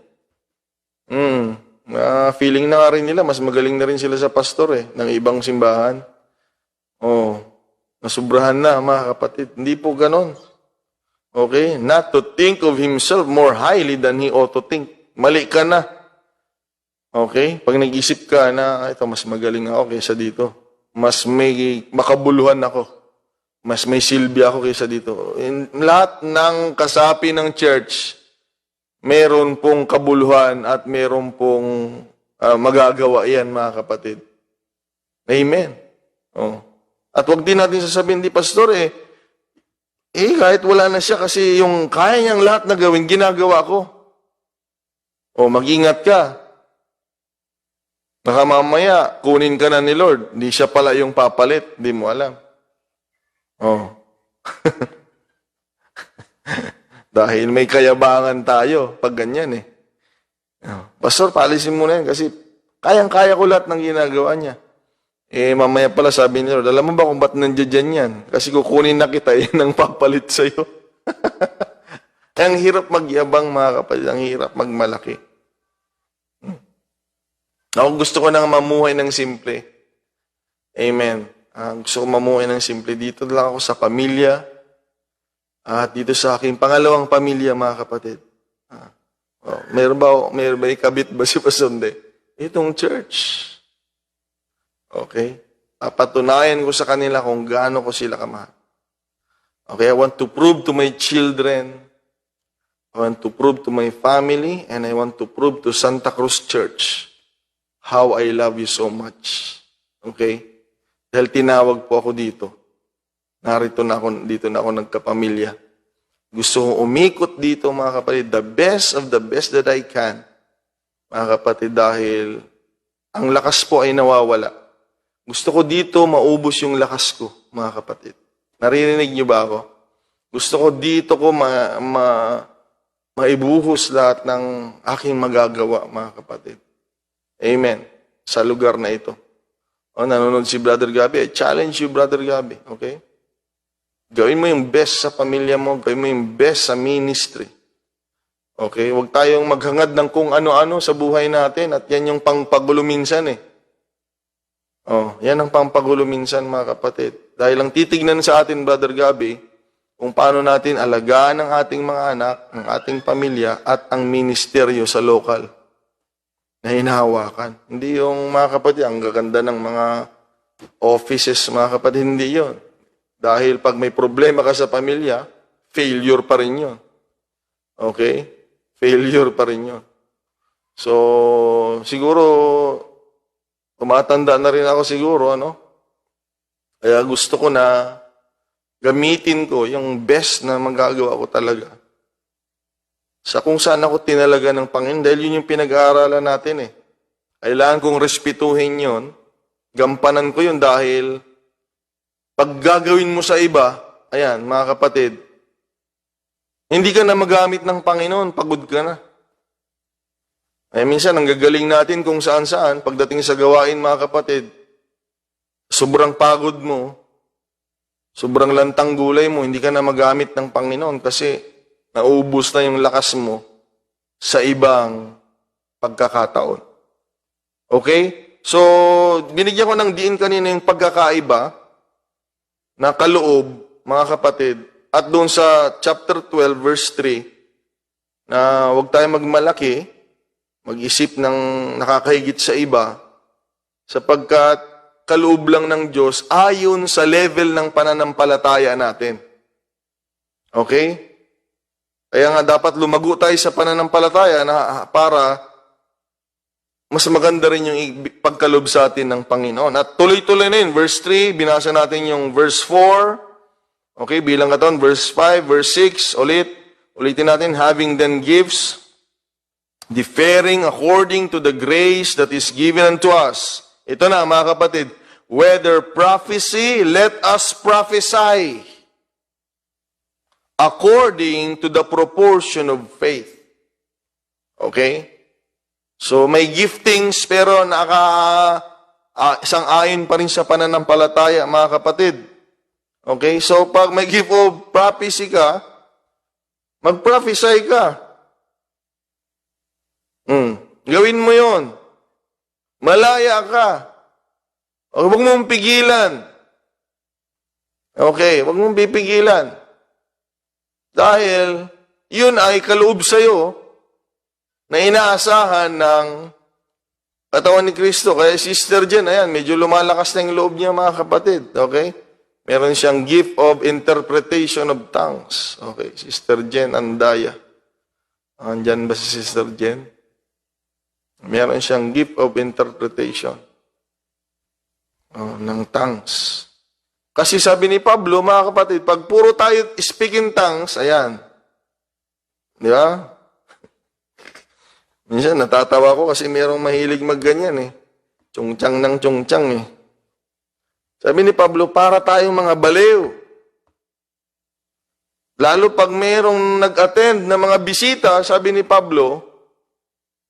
feeling na nga rin nila, mas magaling na rin sila sa pastor ng ibang simbahan. Nasubrahan na, mga kapatid. Hindi po ganon. Okay? Not to think of himself more highly than he ought to think. Mali ka na. Okay? Pag nag-isip ka na, ito, mas magaling ako kaysa dito. Mas may makabuluhan ako. Mas may silbi ako kaysa dito. Lahat ng kasapi ng church, meron pong kabuluhan at meron pong magagawa yan, mga kapatid. Amen. Oh. At wag din natin sasabihin, di pastor, kahit wala na siya kasi yung kaya niyang lahat na gawin, ginagawa ko. O, mag-ingat ka. Baka mamaya, kunin ka na ni Lord. Hindi siya pala yung papalit. Hindi mo alam. Oh. Dahil may kayabangan tayo pag ganyan Pastor, palisin mo na yan kasi kayang-kaya ko lahat ng ginagawa niya. Mamaya pala sabi ni Lord, alam mo ba kung ba't nandiyan yan? Kasi kukunin na kita, yan ang papalit sa'yo. Ang hirap magyabang, mga kapatid. Ang hirap magmalaki. Ako gusto ko nang mamuhay ng simple. Amen. Gusto ko mamuhay ng simple. Dito lang ako sa pamilya. At dito sa aking pangalawang pamilya, mga kapatid. Meron ba ikabit ba si Pasonde? Itong church. Okay? Patunayan ko sa kanila kung gaano ko sila kamahal. Okay, I want to prove to my children, I want to prove to my family, and I want to prove to Santa Cruz Church how I love you so much. Okay? Dahil tinawag po ako dito. Dito na ako nagkapamilya. Gusto kong umikot dito, mga kapatid, the best of the best that I can. Mga kapatid, dahil ang lakas po ay nawawala. Gusto ko dito maubos yung lakas ko, mga kapatid. Naririnig niyo ba ako? Gusto ko dito ko maibuhos lahat ng aking magagawa, mga kapatid. Amen. Sa lugar na ito. Nanonood si Brother Gabi. I challenge you, Brother Gabi. Okay? Gawin mo yung best sa pamilya mo. Gawin mo yung best sa ministry. Okay? Huwag tayong maghangad ng kung ano-ano sa buhay natin. At yan yung pangpagulo minsan yan ang pangpagulo minsan, mga kapatid. Dahil ang titignan sa atin, Brother Gabi, kung paano natin alagaan ang ating mga anak, ang ating pamilya, at ang ministeryo sa lokal na hinahawakan. Hindi yung, mga kapatid, ang gaganda ng mga offices, mga kapatid, hindi yon. Dahil pag may problema ka sa pamilya, failure pa rin yun. Okay? Failure pa rin yun. So, siguro, tumatanda na rin ako siguro, Kaya gusto ko na gamitin ko yung best na magagawa ko talaga. Sa kung saan ako tinalaga ng Panginoon, dahil yun yung pinag-aaralan natin Kailangan kong respetuhin yun. Gampanan ko yun dahil pag gagawin mo sa iba, ayan, mga kapatid, hindi ka na magamit ng Panginoon, pagod ka na. Minsan, ang gagaling natin kung saan-saan, pagdating sa gawain, mga kapatid, sobrang pagod mo, sobrang lantang gulay mo, hindi ka na magamit ng Panginoon kasi naubos na yung lakas mo sa ibang pagkakataon. Okay? So, binigyan ko ng diin kanina yung pagkakaiba na kaloob, mga kapatid, at doon sa chapter 12, verse 3, na huwag tayo magmalaki, mag-isip ng nakakahigit sa iba, sapagkat kaloob lang ng Diyos ayon sa level ng pananampalataya natin. Okay? Kaya nga dapat lumago tayo sa pananampalataya na para mas maganda rin yung pagkaloob sa atin ng Panginoon. At tuloy-tuloy na yun. Verse 3, binasa natin yung verse 4. Okay, bilang katon, verse 5, verse 6, ulitin natin, having then gifts, differing according to the grace that is given unto us. Ito na, mga kapatid, whether prophecy, let us prophesy according to the proportion of faith. Okay? So, may giftings, pero isang ayon pa rin sa pananampalataya, mga kapatid. Okay? So, pag may gift of prophecy ka, mag-prophesy ka. Gawin mo yon. Malaya ka. Huwag mong pigilan. Okay, huwag mong pipigilan. Dahil, yun ay kaloob sa'yo na inaasahan ng katawan ni Kristo. Kaya Sister Jen, ayan, medyo lumalakas na yung loob niya, mga kapatid. Okay? Meron siyang gift of interpretation of tongues. Okay, Sister Jen Andaya. Andyan ba si Sister Jen? Meron siyang gift of interpretation. Ng tongues. Kasi sabi ni Pablo, mga kapatid, pag puro tayo speak in tongues, ayan. Di ba? Minsan natatawa ko kasi merong mahilig magganyan eh. Chungchang ng chungchang eh. Sabi ni Pablo, para tayong mga baliw. Lalo pag merong nag-attend na mga bisita, sabi ni Pablo,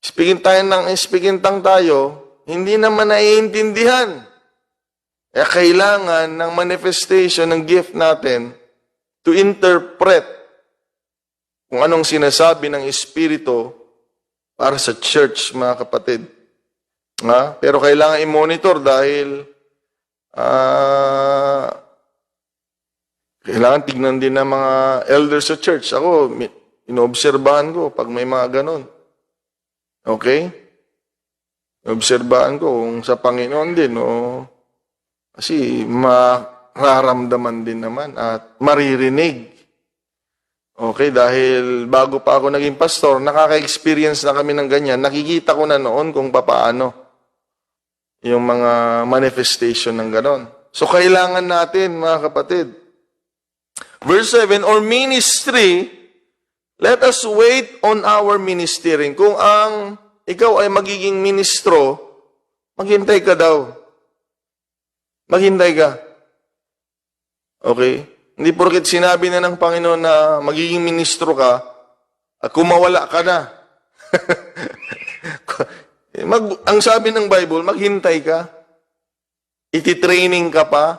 speaking tongue tayo, hindi naman naiintindihan. Kaya kailangan ng manifestation ng gift natin to interpret kung anong sinasabi ng Espiritu para sa church, mga kapatid. Pero kailangan i-monitor dahil kailangan tignan din ng mga elders sa church. Ako, inoobserbahan ko pag may mga ganon. Okay? Inoobserbahan ko kung sa Panginoon din, kasi mararamdaman din naman at maririnig. Okay, dahil bago pa ako naging pastor, nakaka-experience na kami ng ganyan. Nakikita ko na noon kung paano yung mga manifestation ng ganon. So, kailangan natin, mga kapatid. Verse 7, or ministry, let us wait on our ministering. Kung ikaw ay magiging ministro, maghintay ka daw. Maghintay ka. Okay? Hindi porket sinabi na ng Panginoon na magiging ministro ka, at kumawala ka na. Ang sabi ng Bible, maghintay ka. Iti-training ka pa.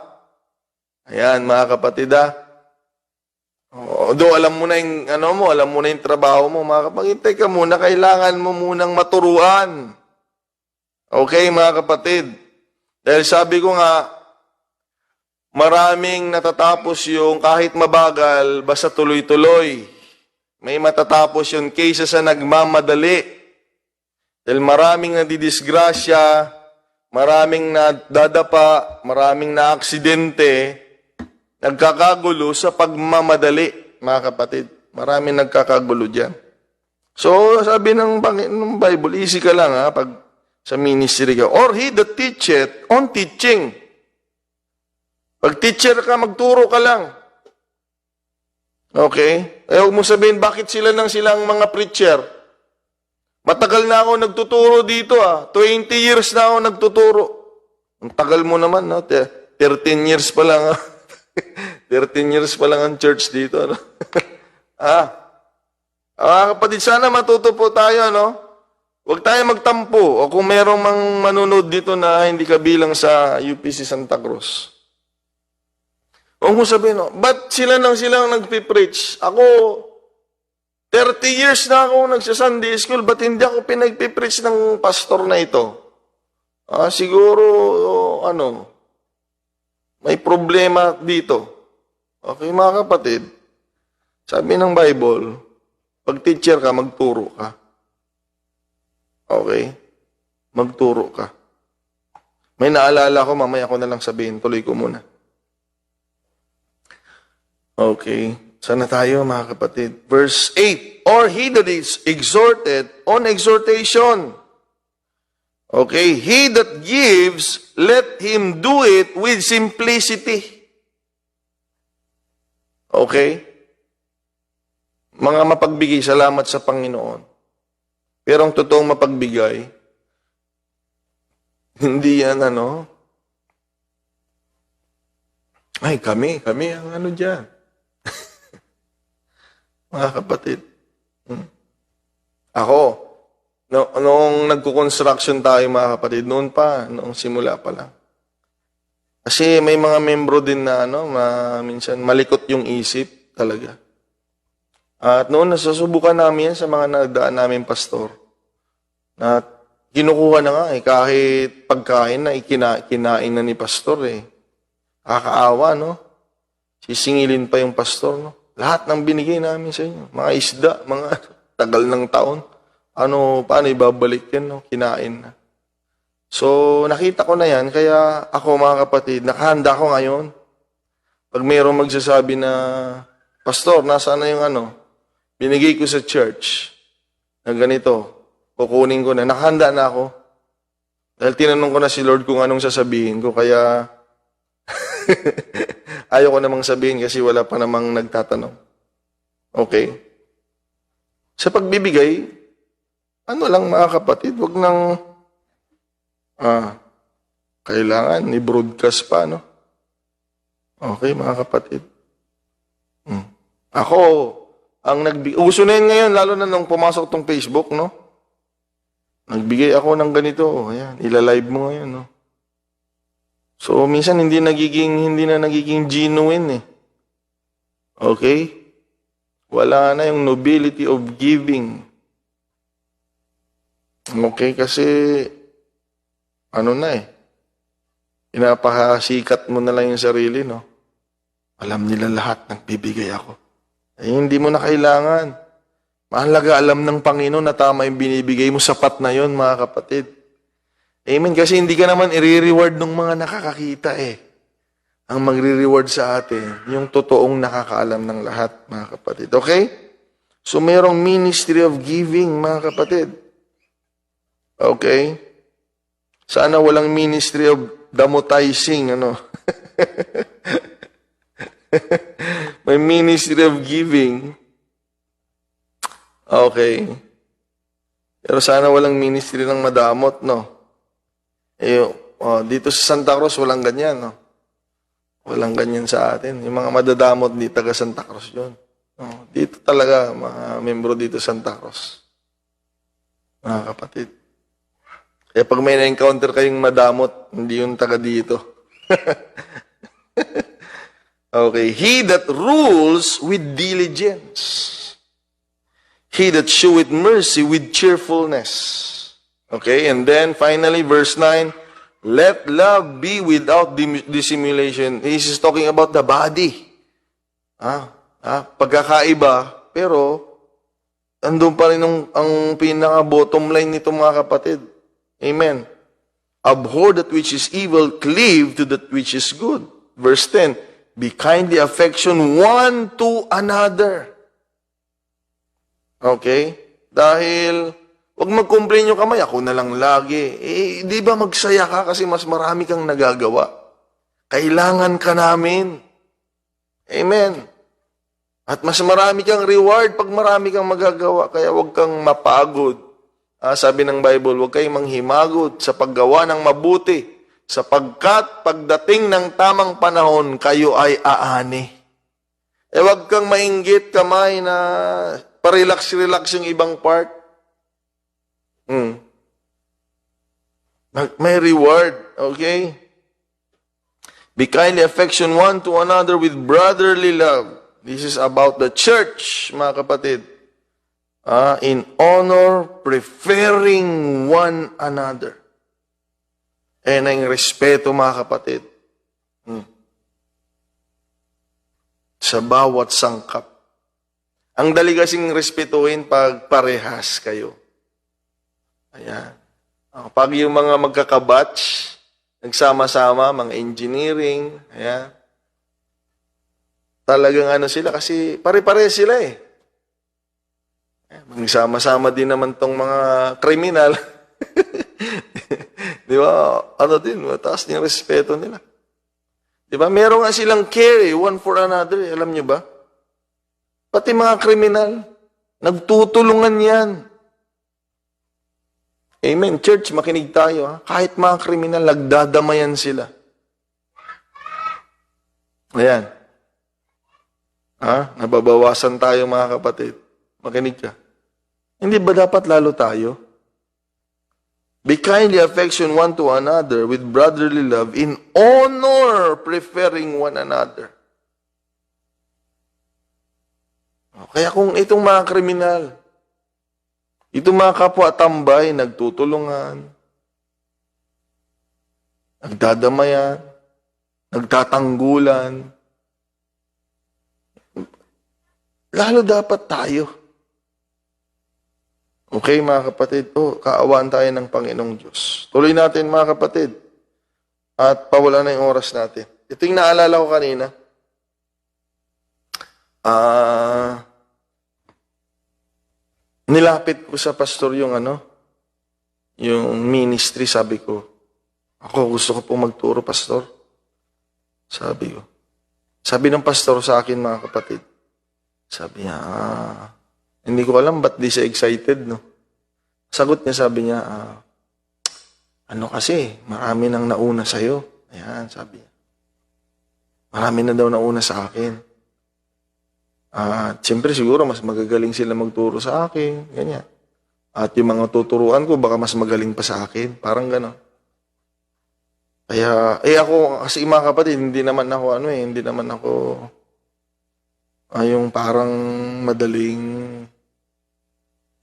Ayan, mga kapatid Although alam mo na yung, alam mo na yung trabaho mo, maghintay ka muna, kailangan mo munang maturuan. Okay, mga kapatid? Dahil sabi ko nga, maraming natatapos yung kahit mabagal, basta tuloy-tuloy. May matatapos yun kaysa sa nagmamadali. Dahil maraming nadidisgrasya, maraming nadadapa, maraming naaksidente, nagkakagulo sa pagmamadali, mga kapatid. Maraming nagkakagulo dyan. So, sabi ng Bible, easy ka lang pag sa ministry ka. Or he that teacheth on teaching. Pag teacher ka, magturo ka lang. Okay? Huwag mo sabihin, bakit silang mga preacher? Matagal na ako nagtuturo dito 20 years na ako nagtuturo. Ang tagal mo naman, 13 years pa lang. 13 years pa lang ang church dito, kapatid, sana matuto po tayo, Huwag tayo magtampo. O kung merong manunod dito na hindi kabilang sa UPC Santa Cruz. Huwag mo sabihin, ba't silang nagpipreach? Ako, 30 years na ako nagsa-Sunday school, ba't hindi ako pinagpipreach ng pastor na ito? Siguro, may problema dito. Okay, mga kapatid, sabi ng Bible, pag teacher ka, magturo ka. Okay? Magturo ka. May naalala ko, mamaya ko na lang sabihin, tuloy ko muna. Okay. Sana tayo, mga kapatid. Verse 8, or he that is exhorted on exhortation. Okay. He that gives, let him do it with simplicity. Okay. Mga mapagbigay, salamat sa Panginoon. Pero ang totoong mapagbigay, hindi yan ay kami ang dyan. Mga kapatid. Ako, noong nagko-construction tayo, mga kapatid, noong simula pa lang. Kasi may mga membro din na minsan malikot yung isip talaga. At noon nasusubukan namin yan sa mga nagdaan namin pastor. Na kinukuha na nga kahit pagkain na kinain na ni pastor Kakaawa, Sisingilin pa yung pastor, Lahat ng binigay namin sa inyo, mga isda, mga tagal ng taon. Paano ibabalik yan, Kinain na. So, nakita ko na yan, kaya ako, mga kapatid, nakahanda ko ngayon. Pag mayroong magsasabi na, Pastor, nasaan na yung binigay ko sa church. na ganito, kukunin ko na, nakahanda na ako. Dahil tinanong ko na si Lord kung anong sasabihin ko, kaya ayaw ko namang sabihin kasi wala pa namang nagtatanong. Okay? Sa pagbibigay, ano lang mga kapatid, wag nang kailangan i-broadcast pa, no? Okay, mga kapatid. Ako, uso na yun ngayon, lalo na nung pumasok tong Facebook, no? Nagbigay ako ng ganito, ayan, ilalive mo ngayon, no? So, minsan hindi na nagiging genuine, eh. Okay? Wala na yung nobility of giving. Okay, kasi, ano na eh, pinapasikat mo na lang yung sarili, no? Alam nila lahat, nagbibigay ako. Eh, hindi mo na kailangan. Mahalaga alam ng Panginoon na tama yung binibigay mo, sapat na yon mga kapatid. Amen, kasi hindi ka naman i-reward ng mga nakakakita eh. Ang magre-reward sa atin, yung totoong nakakaalam ng lahat, mga kapatid. Okay? So, mayroong ministry of giving, mga kapatid. Okay? Sana walang ministry of damotizing, ano? May ministry of giving. Okay. Pero sana walang ministry ng madamot, no? Dito sa Santa Cruz, walang ganyan, no? Walang ganyan sa atin. Yung mga madadamot di taga Santa Cruz yun. Dito talaga, mga membro dito sa Santa Cruz. Mga kapatid. Kaya pag may na-encounter kayong madamot, hindi yung taga dito. Okay. He that rules with diligence. He that sheweth mercy with cheerfulness. Okay, and then finally, verse 9, let love be without dissimulation. This is talking about the body. Pagkakaiba, pero andun pa rin ang pinaka-bottom line nito mga kapatid. Amen. Abhor that which is evil, cleave to that which is good. Verse 10, be kindly affection one to another. Okay? Dahil, wag mag-complain yung kamay, ako na lang lagi. Di ba magsaya ka kasi mas marami kang nagagawa? Kailangan ka namin. Amen. At mas marami kang reward pag marami kang magagawa. Kaya wag kang mapagod. Sabi ng Bible, wag kayong manghimagod sa paggawa ng mabuti, sapagkat pagdating ng tamang panahon, kayo ay aani. Wag kang mainggit kamay na pa-relax yung ibang part. May reward, okay? Be kindly affection one to another with brotherly love. This is about the church, mga kapatid. In honor, preferring one another. Ang respeto, mga kapatid. Sa bawat sangkap. Ang dali kasing respetuhin pag parehas kayo. Ayan. Pag yung mga magkakabatch, nagsama-sama, mga engineering, ayan. Talagang ano sila, kasi pare-pare sila eh. Magsama-sama din naman tong mga kriminal. Di ba? Ano din, mataas din yung respeto nila. Di ba? Meron nga silang care, one for another. Alam nyo ba? Pati mga kriminal, nagtutulungan yan. Amen. Church, makinig tayo. Ha? Kahit mga kriminal, nagdadamayan sila. Ayan. Nababawasan tayo mga kapatid. Makinig ka. Hindi ba dapat lalo tayo? Be kindly affection one to another with brotherly love, in honor preferring one another. Kaya kung itong mga kriminal, itong mga kapwa-tambay, nagtutulungan, nagdadamayan, nagtatanggulan, lalo dapat tayo. Okay, mga kapatid? Kaawaan tayo ng Panginoong Diyos. Tuloy natin, mga kapatid. At pawala na yung oras natin. Ito yung naalala ko kanina. Nilapit ko sa pastor yung yung ministry, sabi ko, ako gusto ko pong magturo, pastor. Sabi ko. Sabi ng pastor sa akin, mga kapatid, sabi niya, hindi ko alam ba't di siya excited, no? Sagot niya, sabi niya, kasi, marami nang nauna sa'yo. Ayan, sabi niya. Marami na daw nauna sa akin. At siyempre siguro mas magagaling sila magturo sa akin, ganyan. At yung mga tuturuan ko, baka mas magaling pa sa akin. Parang gano'n. Kaya, ako, kasi mga kapatid, hindi naman ako, yung parang madaling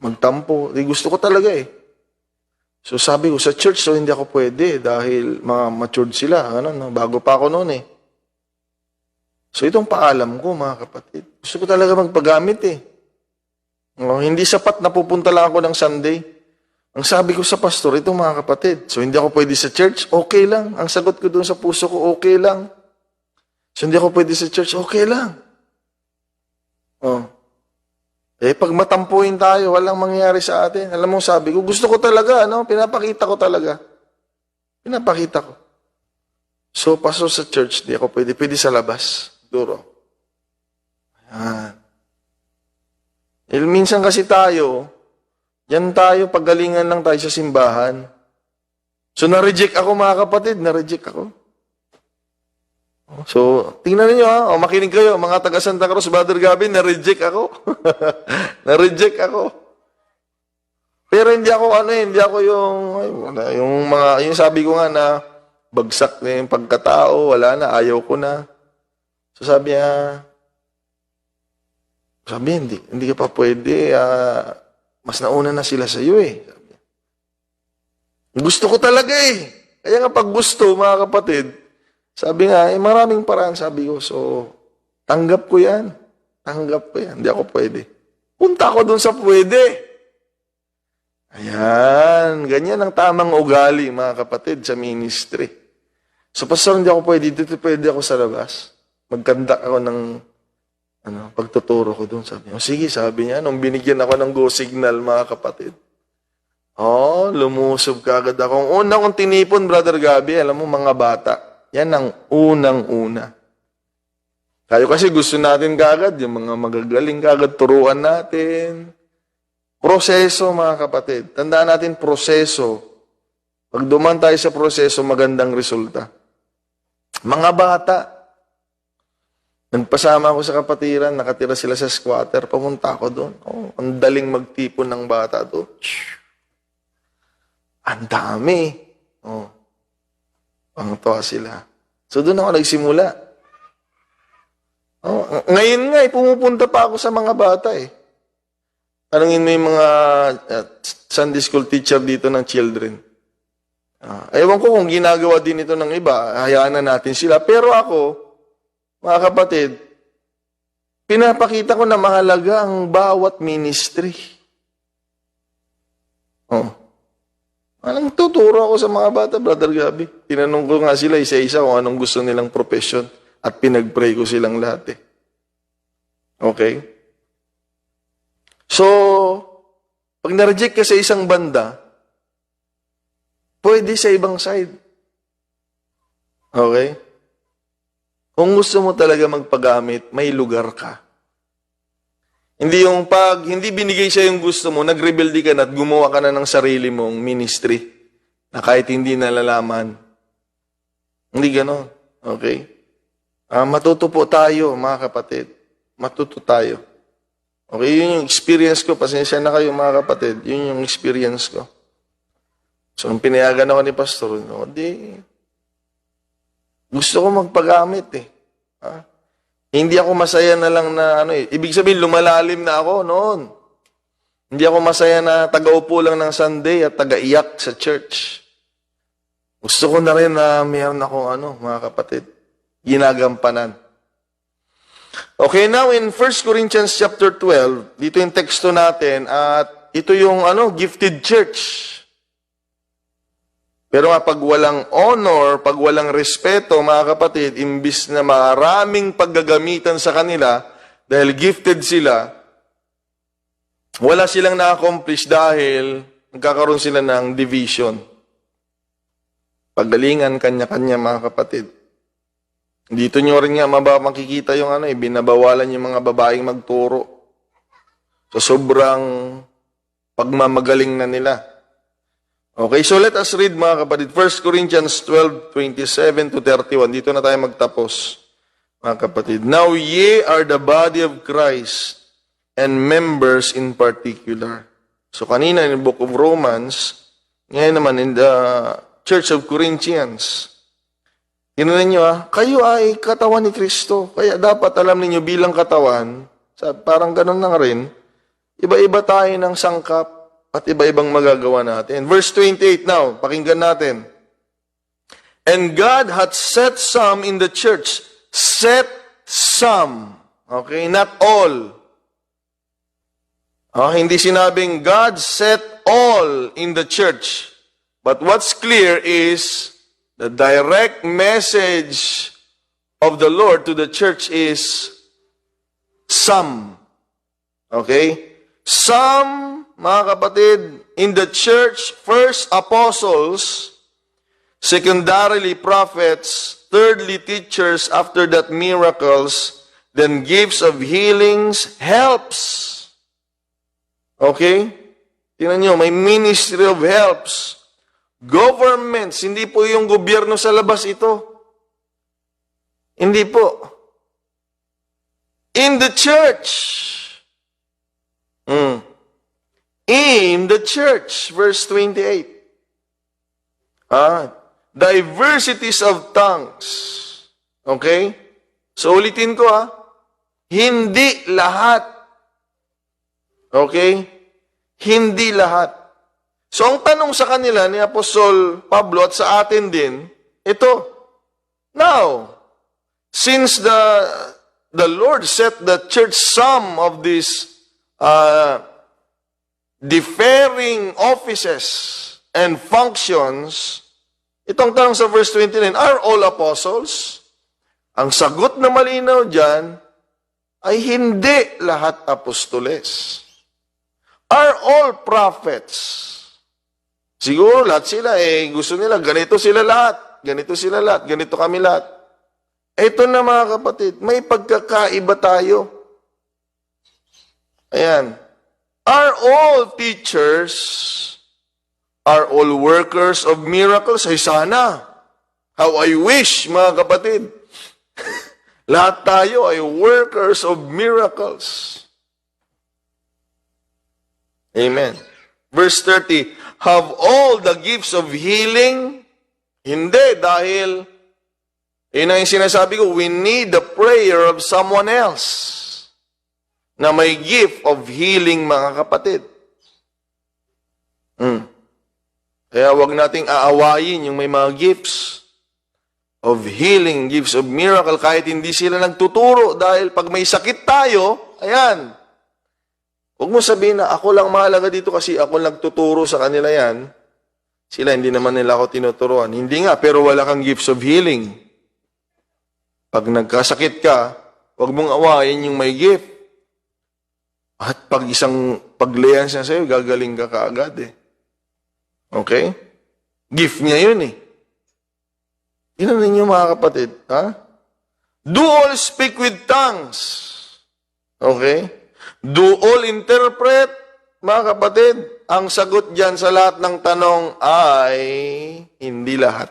magtampo. Gusto ko talaga eh. So sabi ko, sa church, so hindi ako pwede dahil mga matured sila. Bago pa ako noon eh. So itong paalam ko, mga kapatid, gusto ko talaga magpagamit eh. Hindi sapat na pupunta lang ako ng Sunday. Ang sabi ko sa pastor, ito mga kapatid, so hindi ako pwede sa church, okay lang. Ang sagot ko doon sa puso ko, okay lang. So hindi ako pwede sa church, okay lang. Pag matampuin tayo, walang mangyayari sa atin. Alam mo, sabi ko, gusto ko talaga, pinapakita ko talaga. Pinapakita ko. So, pastor sa church, di ako pwede. Pwede sa labas. Duro. Ayan. Minsan kasi tayo, yan tayo, paggalingan lang tayo sa simbahan. So, na-reject ako mga kapatid, na-reject ako. So, tingnan niyo makinig kayo, mga taga Santa Cruz, Brother Gavin, na-reject ako. Na-reject ako. Pero hindi ako yung sabi ko nga na bagsak na yung pagkatao, wala na, ayaw ko na. So sabi niya, hindi ka pa pwede, mas nauna na sila sa iyo eh. Sabi niya. Gusto ko talaga eh. Kaya nga pag gusto, mga kapatid, sabi nga, maraming paraan, sabi ko, so, tanggap ko yan. Hindi ako pwede. Punta ako dun sa pwede. Ayan, ganyan ang tamang ugali, mga kapatid, sa ministry. So, pastor, hindi ako pwede, dito pwede ako sa labas. Magkanda ako ng pagtuturo ko doon. Sabi niya, sige, sabi niya, nung binigyan ako ng go signal, mga kapatid. Lumusob ka agad ako. Ang una kong tinipon, Brother Gabi, alam mo, mga bata. Yan ang unang-una. Tayo kasi gusto natin kagad, yung mga magagaling kagad, turuan natin. Proseso, mga kapatid. Tandaan natin, proseso. Pag duman tayo sa proseso, magandang resulta. Mga bata, nagpasama ako sa kapatiran, nakatira sila sa squatter, pumunta ako doon. Ang daling magtipon ng bata doon. Ang dami. Pangtuwa sila. So doon ako nagsimula. Ngayon nga, pumupunta pa ako sa mga bata eh. Tanungin mo yung mga Sunday school teacher dito ng children. Ewan ko kung ginagawa din ito ng iba, hayaan na natin sila. Pero ako, mga kapatid, pinapakita ko na mahalaga ang bawat ministry. Anong tuturo ako sa mga bata, Brother Gabi? Tinanong ko nga sila isa-isa kung anong gusto nilang profession at pinag-pray ko silang lahat eh. Okay? So, pag na-reject ka sa isang banda, pwede sa ibang side. Okay? Kung gusto mo talaga magpagamit, may lugar ka. Hindi yung pag hindi binigay siya yung gusto mo, nag-rebelde ka na at gumawa ka na ng sarili mong ministry na kahit hindi nalalaman. Hindi gano'n. Okay? Matuto po tayo, mga kapatid. Matuto tayo. Okay, yun yung experience ko. Pasensya na kayo, mga kapatid. Yun yung experience ko. So, nung pinayagan ako ni Pastor, gusto ko magpagamit eh. Hindi ako masaya na lang na ibig sabihin, lumalalim na ako noon. Hindi ako masaya na taga-upo lang ng Sunday at taga-iyak sa church. Gusto ko na rin na mayroon akong mga kapatid, ginagampanan. Okay, now in 1 Corinthians chapter 12, dito yung teksto natin at ito yung gifted church. Pero nga pag walang honor, pag walang respeto, mga kapatid, imbis na maraming paggagamitan sa kanila, dahil gifted sila, Wala silang na-accomplish dahil nagkakaroon sila ng division. Paggalingan, kanya-kanya mga kapatid. Dito nyo rin nga makikita yung binabawalan yung mga babaeng magturo. So sobrang pagmamagaling na nila. Okay, so let us read mga kapatid. 1 Corinthians 12:27 to 31. Dito na tayo magtapos, mga kapatid. Now ye are the body of Christ and members in particular. So kanina in the book of Romans, ngayon naman in the Church of Corinthians. Tinunan nyo kayo ay katawan ni Kristo. Kaya dapat alam ninyo bilang katawan, parang ganun lang rin, iba-iba tayo ng sangkap at iba-ibang magagawa natin. Verse 28 now, pakinggan natin. And God hath set some in the church. Set some. Okay, not all. Hindi sinabing God set all in the church. But what's clear is the direct message of the Lord to the church is some. Okay? Some, mga kapatid, in the church, first apostles, secondarily prophets, thirdly teachers, after that miracles, then gifts of healings, helps. Okay? Tingnan nyo, may ministry of helps. Governments, hindi po yung gobyerno sa labas ito. Hindi po. In the church. In the church, verse 28. Diversities of tongues. Okay? So ulitin ko hindi lahat. Okay? Hindi lahat. So, ang tanong sa kanila ni Apostol Pablo at sa atin din, ito, now, since the Lord set the church some of these differing offices and functions, itong tanong sa verse 29, are all apostles? Ang sagot na malinaw dyan ay hindi lahat apostoles. Are all prophets? Siguro lahat sila gusto nila, ganito sila lahat, ganito kami lahat. Ito na mga kapatid, may pagkakaiba tayo. Ayan. Are all teachers, are all workers of miracles? Ay sana. How I wish, mga kapatid. Lahat tayo ay workers of miracles. Amen. Verse 30, have all the gifts of healing? Hindi, dahil yun ang sinasabi ko, we need the prayer of someone else na may gift of healing, mga kapatid. Kaya wag nating aawayin yung may mga gifts of healing, gifts of miracle, kahit hindi sila nagtuturo, dahil pag may sakit tayo, ayan, huwag mo sabihin na ako lang mahalaga dito kasi ako nagtuturo sa kanila yan. Sila, hindi naman nila ako tinuturuan. Hindi nga, pero wala kang gifts of healing. Pag nagkasakit ka, huwag mong awayin yung may gift. At pag isang paglayan siya sa'yo, gagaling ka kaagad Okay? Gift niya yun Tingnan ninyo mga kapatid. Do all speak with tongues. Okay? Do all interpret, mga kapatid? Ang sagot dyan sa lahat ng tanong ay hindi lahat.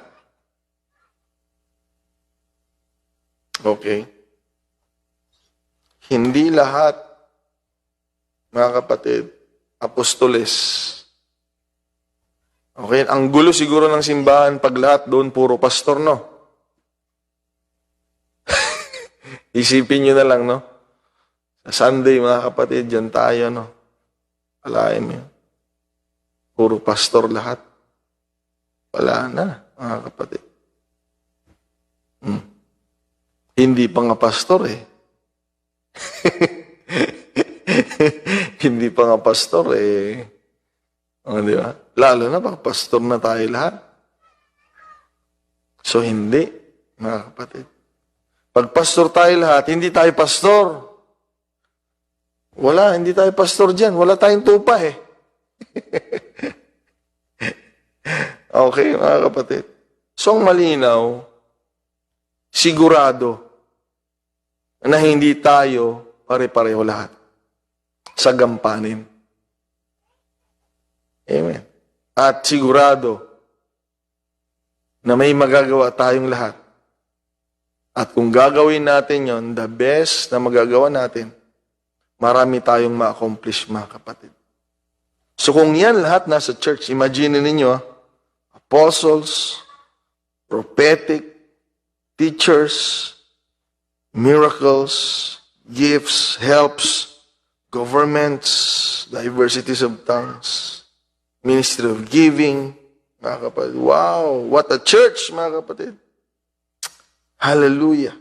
Okay? Hindi lahat, mga kapatid, apostoles. Okay? Ang gulo siguro ng simbahan pag lahat doon puro pastor, no? Isipin nyo na lang, no? Sunday, mga kapatid, dyan tayo, no? Alain mo yun. Puro pastor lahat. Wala na, mga kapatid. Hindi pa nga pastor, Hindi pa nga pastor, di ba? Lalo na pag pastor na tayo lahat. So, hindi, mga kapatid. Pag pastor tayo lahat, hindi tayo pastor. Wala, hindi tayo pastor dyan. Wala tayong tupa eh. Okay, mga kapatid. So, ang malinaw, sigurado na hindi tayo pare-pareho lahat sa gampanin. Amen. At sigurado na may magagawa tayong lahat. At kung gagawin natin yon, the best na magagawa natin, marami tayong ma-accomplish, mga kapatid. So kung yan lahat nasa church, imagine ninyo, apostles, prophetic, teachers, miracles, gifts, helps, governments, diversities of tongues, ministry of giving, mga kapatid. Wow! What a church, mga kapatid. Hallelujah.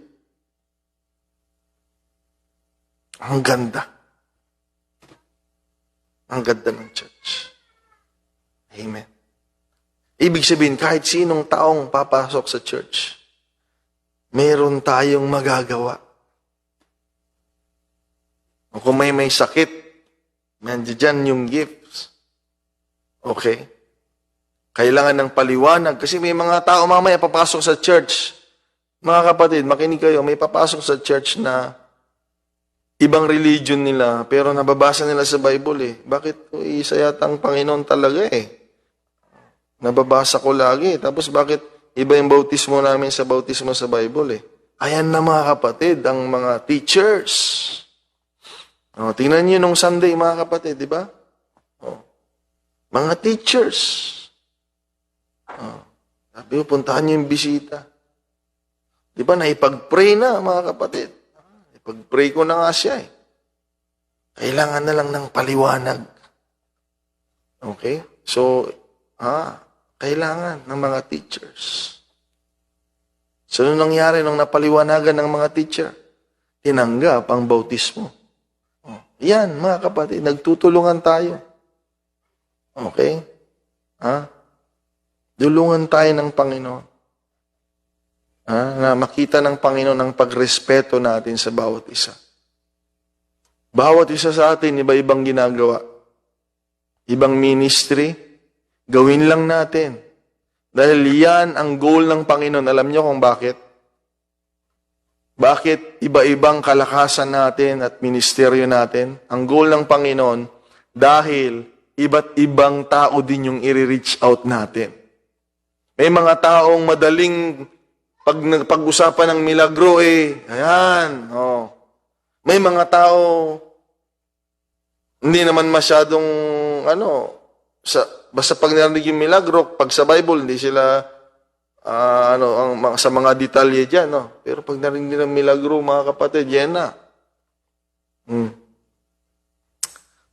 Ang ganda. Ang ganda ng church. Amen. Ibig sabihin, kahit sinong taong papasok sa church, meron tayong magagawa. O kung may sakit, nandiyan yung gifts. Okay? Kailangan ng paliwanag. Kasi may mga tao mamaya papasok sa church. Mga kapatid, makinig kayo, may papasok sa church na ibang religion nila, pero nababasa nila sa Bible eh. Bakit? Isa yata ang Panginoon talaga eh. Nababasa ko lagi. Tapos bakit iba yung bautismo namin sa bautismo sa Bible eh? Ayan na mga kapatid, ang mga teachers. O, tingnan niyo nung Sunday mga kapatid, di ba? O, mga teachers. Sabi ko, puntahan niyo yung bisita. Di ba, naipag-pray na, mga kapatid. Ipag-pray ko na nga siya eh. Kailangan na lang ng paliwanag. Okay? So, kailangan ng mga teachers. So, nung nangyari nung napaliwanagan ng mga teacher? Tinanggap ang bautismo. Yan, mga kapatid, nagtutulungan tayo. Okay? Dulungan tayo ng Panginoon. Na makita ng Panginoon ang pagrespeto natin sa bawat isa. Bawat isa sa atin, iba-ibang ginagawa. Ibang ministry, gawin lang natin. Dahil yan ang goal ng Panginoon. Alam niyo kung bakit? Bakit iba-ibang kalakasan natin at ministeryo natin? Ang goal ng Panginoon, dahil iba't ibang tao din yung i-reach out natin. May mga taong madaling pag-usapan ng milagro ayan, May mga tao, hindi naman masyadong, basta pag narinig yung milagro, pag sa Bible, hindi sila, sa mga detalye dyan, Pero pag narinig ng milagro, mga kapatid, yan na.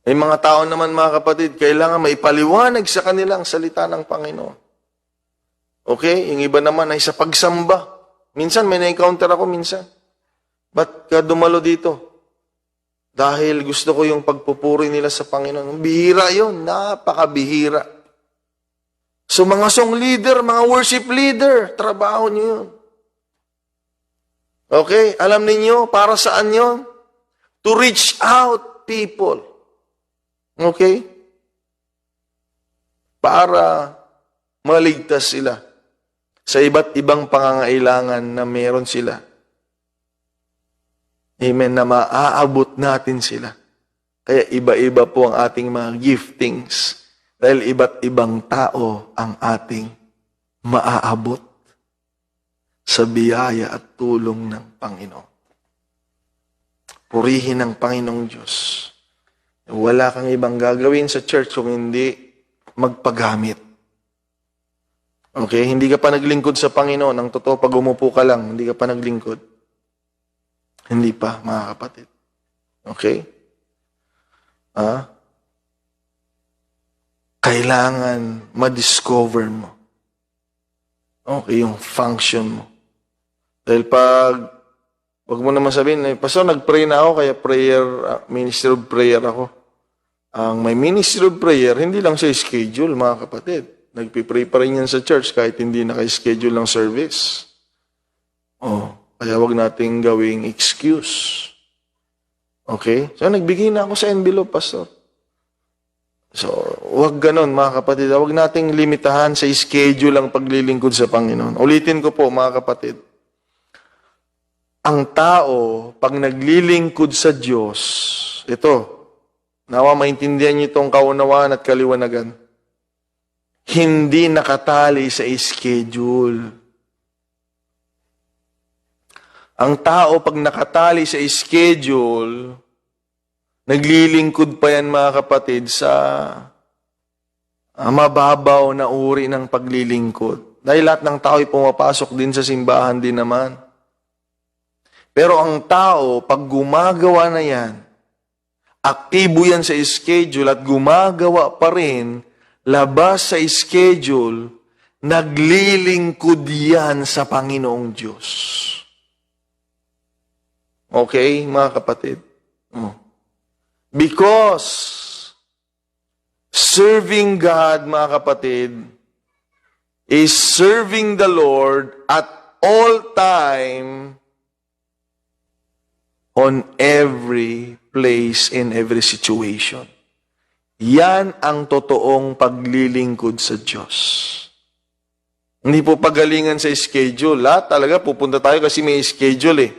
May mga tao naman, mga kapatid, kailangan maipaliwanag sa kanila ang salita ng Panginoon. Okay? Yung iba naman ay sa pagsamba. Minsan, may na-encounter ako minsan. Ba't ka dumalo dito? Dahil gusto ko yung pagpupuri nila sa Panginoon. Bihira yun. Napakabihira. So, mga song leader, mga worship leader, trabaho nyo yun. Okay? Alam ninyo, para saan yun? To reach out people. Okay? Para maligtas sila sa iba't ibang pangangailangan na meron sila. Amen, na maaabot natin sila. Kaya iba-iba po ang ating mga giftings dahil iba't ibang tao ang ating maaabot sa biyaya at tulong ng Panginoon. Purihin ang Panginoong Diyos. Wala kang ibang gagawin sa church kung hindi magpagamit. Okay? Hindi ka pa naglingkod sa Panginoon. Ang totoo, pag umupo ka lang, hindi ka pa naglingkod. Hindi pa, mga kapatid. Okay? Kailangan ma-discover mo. Okay, yung function mo. Dahil wag mo naman sabihin, Pastor, nag-pray na ako, kaya ministry of prayer ako. Ang may ministry of prayer, hindi lang siya schedule, mga kapatid. Nagpipray pa rin yan sa church kahit hindi naka-schedule ng service. Kaya wag nating gawing excuse. Okay? So, nagbigay na ako sa envelope, Pastor. So, wag ganon, mga kapatid. Huwag nating limitahan sa schedule ang paglilingkod sa Panginoon. Ulitin ko po, mga kapatid. Ang tao, pag naglilingkod sa Diyos, ito, nawa maintindihan niyo itong kaunawaan at kaliwanagan, hindi nakatali sa schedule. Ang tao, pag nakatali sa schedule, naglilingkod pa yan, mga kapatid, sa mababaw na uri ng paglilingkod. Dahil lahat ng tao ay pumapasok din sa simbahan din naman. Pero ang tao, pag gumagawa na yan, aktibo yan sa schedule at gumagawa pa rin, labas sa schedule, naglilingkod yan sa Panginoong Diyos. Okay, mga kapatid? Because serving God, mga kapatid, is serving the Lord at all time, on every place, in every situation. Yan ang totoong paglilingkod sa Diyos. Hindi po pagalingan sa schedule. Lahat talaga, pupunta tayo kasi may schedule eh.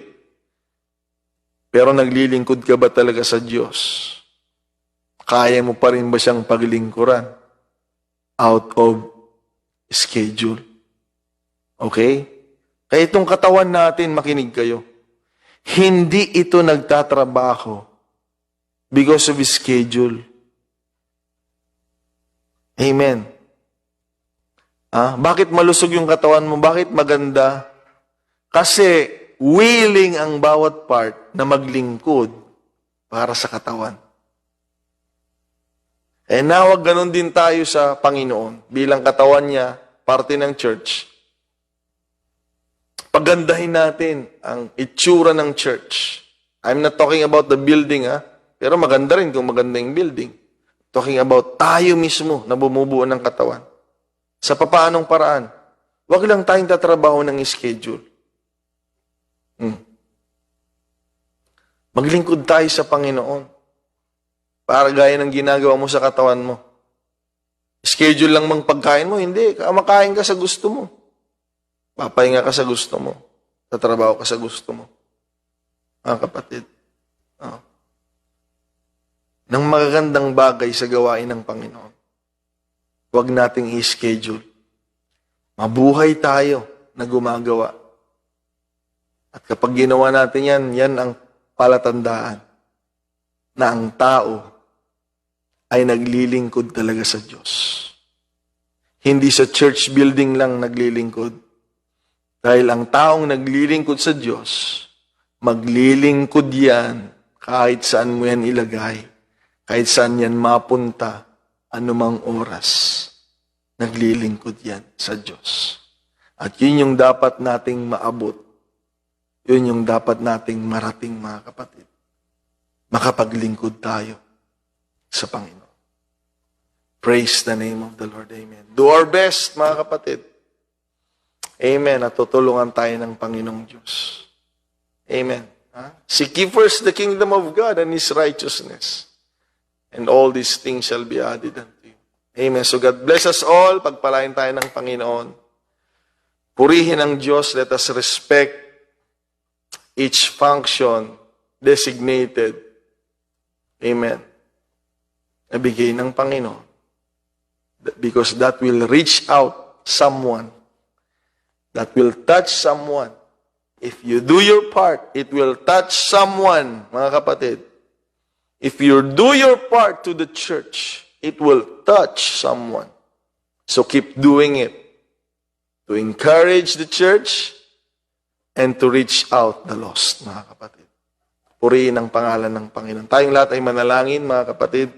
Pero naglilingkod ka ba talaga sa Diyos? Kaya mo pa rin ba siyang paglingkuran? Out of schedule. Okay? Kaya itong katawan natin, makinig kayo. Hindi ito nagtatrabaho because of schedule. Amen. Bakit malusog yung katawan mo? Bakit maganda? Kasi willing ang bawat part na maglingkod para sa katawan. Nawag ganun din tayo sa Panginoon. Bilang katawan niya, parte ng church. Pagandahin natin ang itsura ng church. I'm not talking about the building, pero maganda rin kung maganda yung building. Talking about tayo mismo na bumubuo ng katawan. Sa papaanong paraan? Huwag lang tayong tatrabaho ng schedule. Maglingkod tayo sa Panginoon. Para gaya ng ginagawa mo sa katawan mo. Schedule lang mang pagkain mo, hindi. Makain ka sa gusto mo. Papahinga ka sa gusto mo. Tatrabaho ka sa gusto mo. Mga kapatid. Nang magagandang bagay sa gawain ng Panginoon. Huwag nating i-schedule. Mabuhay tayo na gumagawa. At kapag ginawa natin yan, yan ang palatandaan na ang tao ay naglilingkod talaga sa Diyos. Hindi sa church building lang naglilingkod. Dahil ang taong naglilingkod sa Diyos, maglilingkod yan kahit saan mo yan ilagay, kahit saan yan mapunta, anumang oras. Naglilingkod yan sa Diyos. At yun yung dapat nating maabot. Yun yung dapat nating marating, mga kapatid. Makapaglingkod tayo sa Panginoon. Praise the name of the Lord. Amen. Do our best, mga kapatid. Amen. At tutulungan tayo ng Panginoong Diyos. Amen. Seek ye first the kingdom of God and His righteousness. And all these things shall be added unto you. Amen. So God bless us all. Pagpalain tayo ng Panginoon. Purihin ang Diyos. Let us respect each function designated. Amen. Nabigay ng Panginoon. Because that will reach out someone. That will touch someone. If you do your part, it will touch someone, mga kapatid. If you do your part to the church, it will touch someone. So keep doing it. To encourage the church and to reach out the lost, mga kapatid. Purihin ang pangalan ng Panginoon. Tayong lahat ay manalangin, mga kapatid.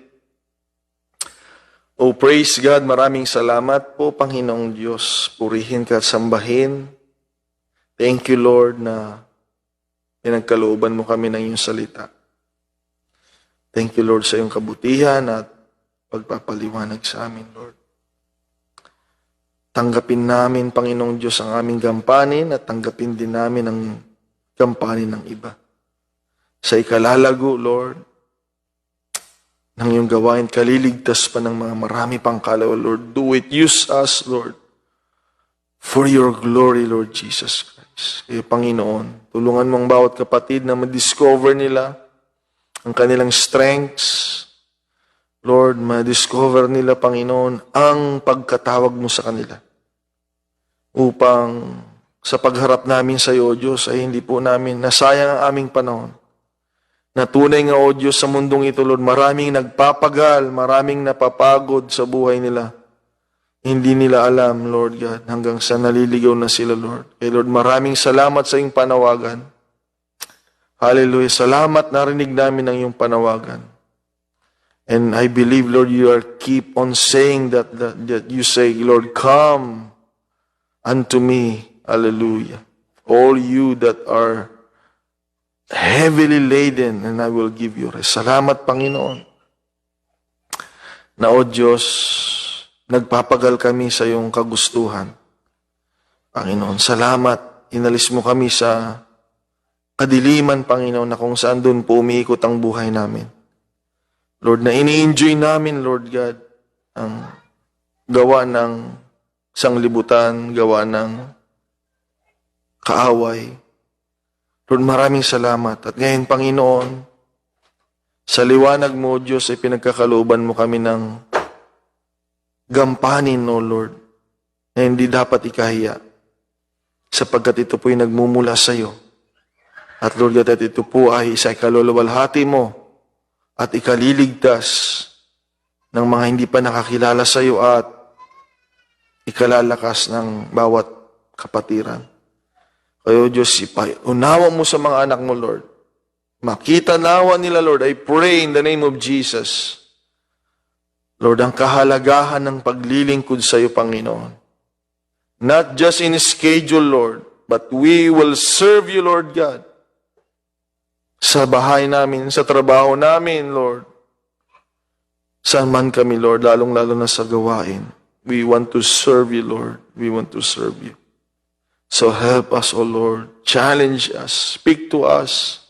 Oh, praise God. Maraming salamat po, Panginoong Diyos. Purihin ka at sambahin. Thank you, Lord, na pinagkalooban mo kami ng iyong salita. Thank you, Lord, sa iyong kabutihan at pagpapaliwanag sa amin, Lord. Tanggapin namin, Panginoong Diyos, ang aming gampanin at tanggapin din namin ang gampanin ng iba. sa ikalalago, Lord, ng iyong gawain, kaliligtas pa ng mga marami pang kaluluwa, Lord. Do it. Use us, Lord, for your glory, Lord Jesus Christ. Kaya Panginoon, tulungan mong bawat kapatid na ma-discover nila ang kanilang strengths. Lord, ma-discover nila, Panginoon, ang pagkatawag mo sa kanila. Upang sa pagharap namin sa iyo, Diyos, ay hindi po namin nasayang ang aming panahon. Na tunay nga, O Diyos, sa mundong ito, Lord, maraming nagpapagal, maraming napapagod sa buhay nila. Hindi nila alam, Lord God, hanggang sa naliligaw na sila, Lord. Kaya Lord, maraming salamat sa iyong panawagan. Hallelujah. Salamat, narinig namin ang iyong panawagan. And I believe, Lord, you are keep on saying that you say, Lord, come unto me. Hallelujah. All you that are heavily laden, and I will give you rest. Salamat, Panginoon. Na, O Diyos, nagpapagal kami sa iyong kagustuhan. Panginoon, salamat. Inalis mo kami sa kadiliman, Panginoon, na kung saan doon po umiikot ang buhay namin. Lord, na ini-enjoy namin, Lord God, ang gawa ng sanglibutan, gawa ng kaaway. Lord, maraming salamat. At ngayon, Panginoon, sa liwanag mo, Diyos, ay pinagkakalooban mo kami ng gampanin, O Lord, na hindi dapat ikahiya, sapagkat ito po'y nagmumula sa iyo. At Lord God, at ito po ay sa ikaluluwalhati mo at ikaliligtas ng mga hindi pa nakakilala sa iyo at ikalalakas ng bawat kapatiran. Kaya Diyos, unawa mo sa mga anak mo, Lord. Makita nawa nila, Lord. I pray in the name of Jesus. Lord, ang kahalagahan ng paglilingkod sa iyo, Panginoon. Not just in schedule, Lord, but we will serve you, Lord God. Sa bahay namin, sa trabaho namin, Lord. Saan man kami, Lord, lalong-lalo na sa gawain. We want to serve you, Lord. We want to serve you. So help us, O Lord. Challenge us. Speak to us,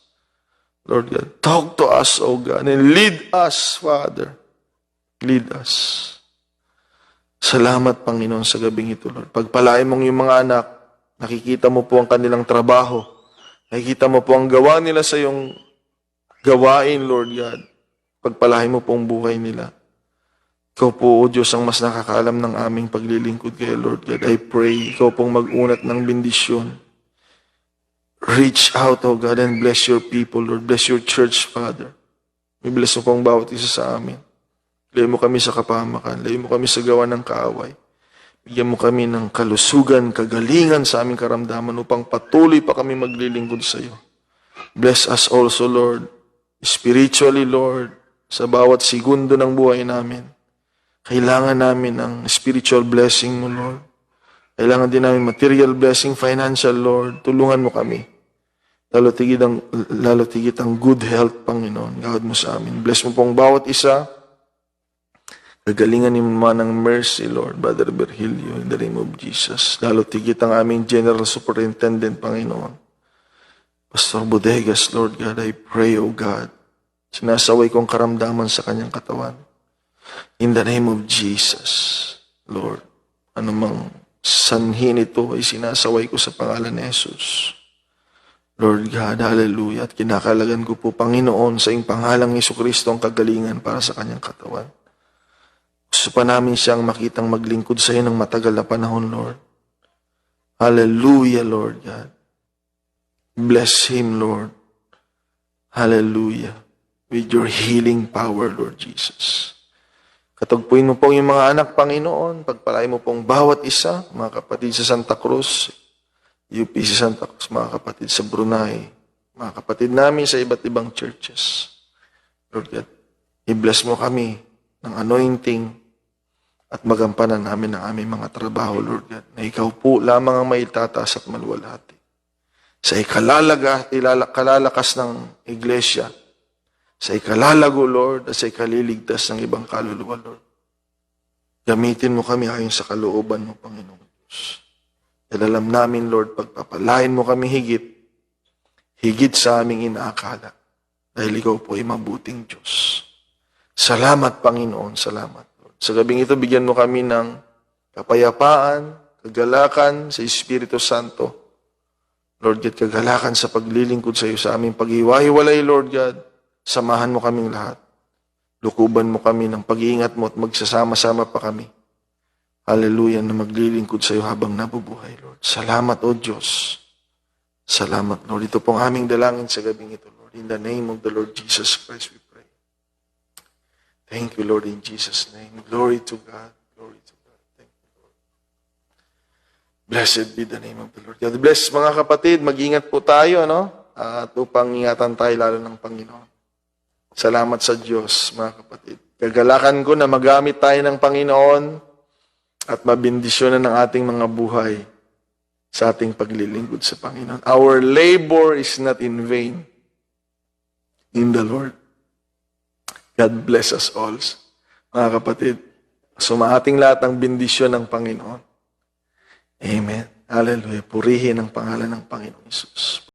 Lord God. Talk to us, O God, and lead us, Father. Lead us. Salamat, Panginoon, sa gabing ito, Lord. Pagpalain mong yung mga anak, nakikita mo po ang kanilang trabaho. Nakikita mo po ang gawa nila sa iyong gawain, Lord God. Pagpalain mo po ang buhay nila. Ikaw po, O Diyos, ang mas nakakaalam ng aming paglilingkod kay Lord God. I pray, ikaw pong mag-unat ng bendisyon. Reach out, O God, and bless your people, Lord. Bless your church, Father. I-bless mo pong bawat isa sa amin. Layo mo kami sa kapahamakan. Layo mo kami sa gawa ng kaaway. Bigyan mo kami ng kalusugan, kagalingan sa aming karamdaman upang patuloy pa kami maglilingkod sa iyo. Bless us also, Lord. Spiritually, Lord, sa bawat segundo ng buhay namin. Kailangan namin ng spiritual blessing mo, Lord. Kailangan din namin material blessing, financial, Lord. Tulungan mo kami. Lalo tigit ang good health, Panginoon. Gawad mo sa amin. Bless mo pong bawat isa. Kagalingan ni man ng mercy, Lord, Brother Virgilio, in the name of Jesus. Lalo tigit ang aming General Superintendent, Panginoon. Pastor Bodegas, Lord God, I pray, O God. Sinasaway kong karamdaman sa kanyang katawan. In the name of Jesus, Lord, anumang sanhi nito ay sinasaway ko sa pangalan ni Jesus. Lord God, hallelujah. At kinakalagan ko po, Panginoon, sa iyong pangalang Jesucristo ang kagalingan para sa kanyang katawan. Gusto pa namin siyang makitang maglingkod sa iyo ng matagal na panahon, Lord. Hallelujah, Lord God. Bless him, Lord. Hallelujah. With your healing power, Lord Jesus. Katagpuin mo pong yung mga anak, Panginoon. Pagpalain mo pong bawat isa, mga kapatid sa Santa Cruz, UP sa Santa Cruz, mga kapatid sa Brunei, mga kapatid namin sa iba't ibang churches. Lord God, i-bless mo kami ng anointing at magampanan namin ang aming mga trabaho, Lord God, na ikaw po lamang ang may tataas at maluwalhati. Sa ikalalakas ng iglesia, sa ikalalago, Lord, at sa ikaliligtas ng ibang kaluluwa, Lord. Gamitin mo kami ayon sa kalooban mo, Panginoon Diyos. Dahil alam namin, Lord, pagpapalain mo kami higit sa aming inaakala. dahil ikaw po ay mabuting Diyos. Salamat, Panginoon. Salamat, Lord. Sa gabing ito, bigyan mo kami ng kapayapaan, kagalakan sa Espiritu Santo. Lord God, kagalakan sa paglilingkod sa iyo sa aming paghiwa-hiwalay, Lord God. Samahan mo kaming lahat. Lukuban mo kami ng pag-iingat mo at magsasama-sama pa kami. Hallelujah, na maglilingkod sa iyo habang nabubuhay, Lord. Salamat, O Diyos. Salamat, Lord. Ito pong aming dalangin sa gabing ito, Lord. In the name of the Lord Jesus Christ, we pray. Thank you, Lord, in Jesus' name. Glory to God. Glory to God. Thank you, Lord. Blessed be the name of the Lord. God bless, mga kapatid. Mag-ingat po tayo, no? At upang ingatan tayo lalo ng Panginoon. Salamat sa Diyos, mga kapatid. Kagalakan ko na magamit tayo ng Panginoon at mabindisyonan ng ating mga buhay sa ating paglilingkod sa Panginoon. Our labor is not in vain in the Lord. God bless us all, mga kapatid. Sumaating lahat ng bindisyon ng Panginoon. Amen. Hallelujah. Purihin ang pangalan ng Panginoon Jesus.